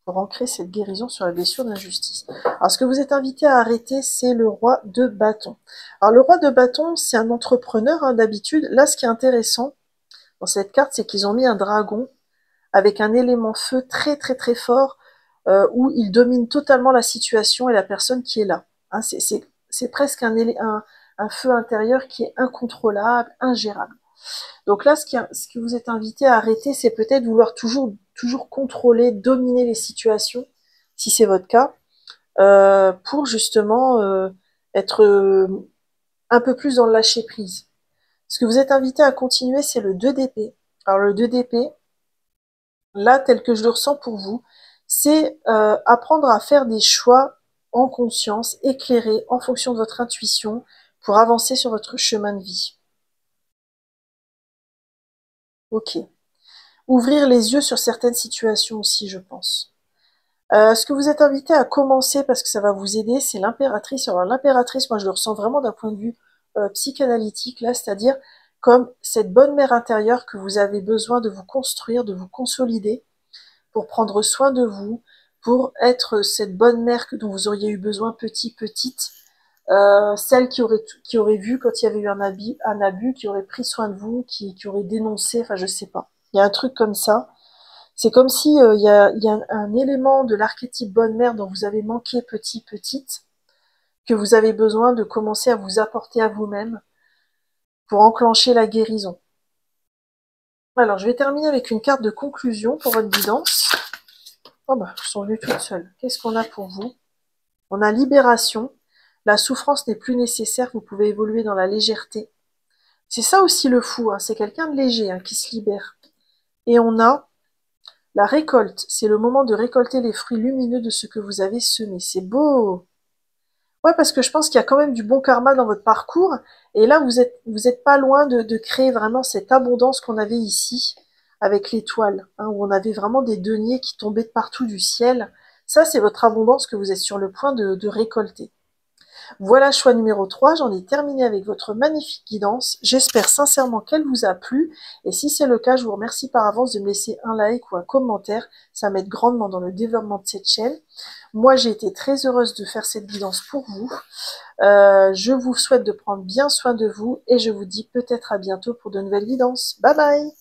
pour ancrer cette guérison sur la blessure d'injustice. Alors, ce que vous êtes invité à arrêter, c'est le roi de bâton. Alors, le roi de bâton, c'est un entrepreneur, hein, d'habitude. Là, ce qui est intéressant dans cette carte, c'est qu'ils ont mis un dragon avec un élément feu très, très, très fort, où il domine totalement la situation et la personne qui est là. Hein, c'est presque un feu intérieur qui est incontrôlable, ingérable. Donc là, ce que vous êtes invité à arrêter, c'est peut-être vouloir toujours contrôler, dominer les situations, si c'est votre cas, pour justement être un peu plus dans le lâcher prise. Ce que vous êtes invité à continuer, c'est le 2 d'épée. Alors le 2 d'épée, là, tel que je le ressens pour vous, c'est apprendre à faire des choix en conscience, éclairés, en fonction de votre intuition, pour avancer sur votre chemin de vie. Ok. Ouvrir les yeux sur certaines situations aussi, je pense. Ce que vous êtes invité à commencer, parce que ça va vous aider, c'est l'impératrice. Alors l'impératrice, moi je le ressens vraiment d'un point de vue psychanalytique, là, c'est-à-dire comme cette bonne mère intérieure que vous avez besoin de vous construire, de vous consolider, pour prendre soin de vous, pour être cette bonne mère dont vous auriez eu besoin petite, celle qui aurait vu quand il y avait eu un abus, qui aurait pris soin de vous, qui aurait dénoncé, enfin je sais pas. Il y a un truc comme ça. C'est comme si il y a un élément de l'archétype bonne mère dont vous avez manqué petite, que vous avez besoin de commencer à vous apporter à vous-même pour enclencher la guérison. Alors, je vais terminer avec une carte de conclusion pour votre guidance. Oh bah, je suis venue toute seule. Qu'est-ce qu'on a pour vous? On a libération. La souffrance n'est plus nécessaire, vous pouvez évoluer dans la légèreté. C'est ça aussi le fou, hein, c'est quelqu'un de léger, hein, qui se libère. Et on a la récolte, c'est le moment de récolter les fruits lumineux de ce que vous avez semé. C'est beau. Ouais, parce que je pense qu'il y a quand même du bon karma dans votre parcours. Et là, vous êtes pas loin de créer vraiment cette abondance qu'on avait ici, avec l'étoile, hein, où on avait vraiment des deniers qui tombaient de partout du ciel. Ça, c'est votre abondance que vous êtes sur le point de récolter. Voilà, choix numéro 3, j'en ai terminé avec votre magnifique guidance. J'espère sincèrement qu'elle vous a plu. Et si c'est le cas, je vous remercie par avance de me laisser un like ou un commentaire. Ça m'aide grandement dans le développement de cette chaîne. Moi, j'ai été très heureuse de faire cette guidance pour vous. Je vous souhaite de prendre bien soin de vous et je vous dis peut-être à bientôt pour de nouvelles guidances. Bye bye!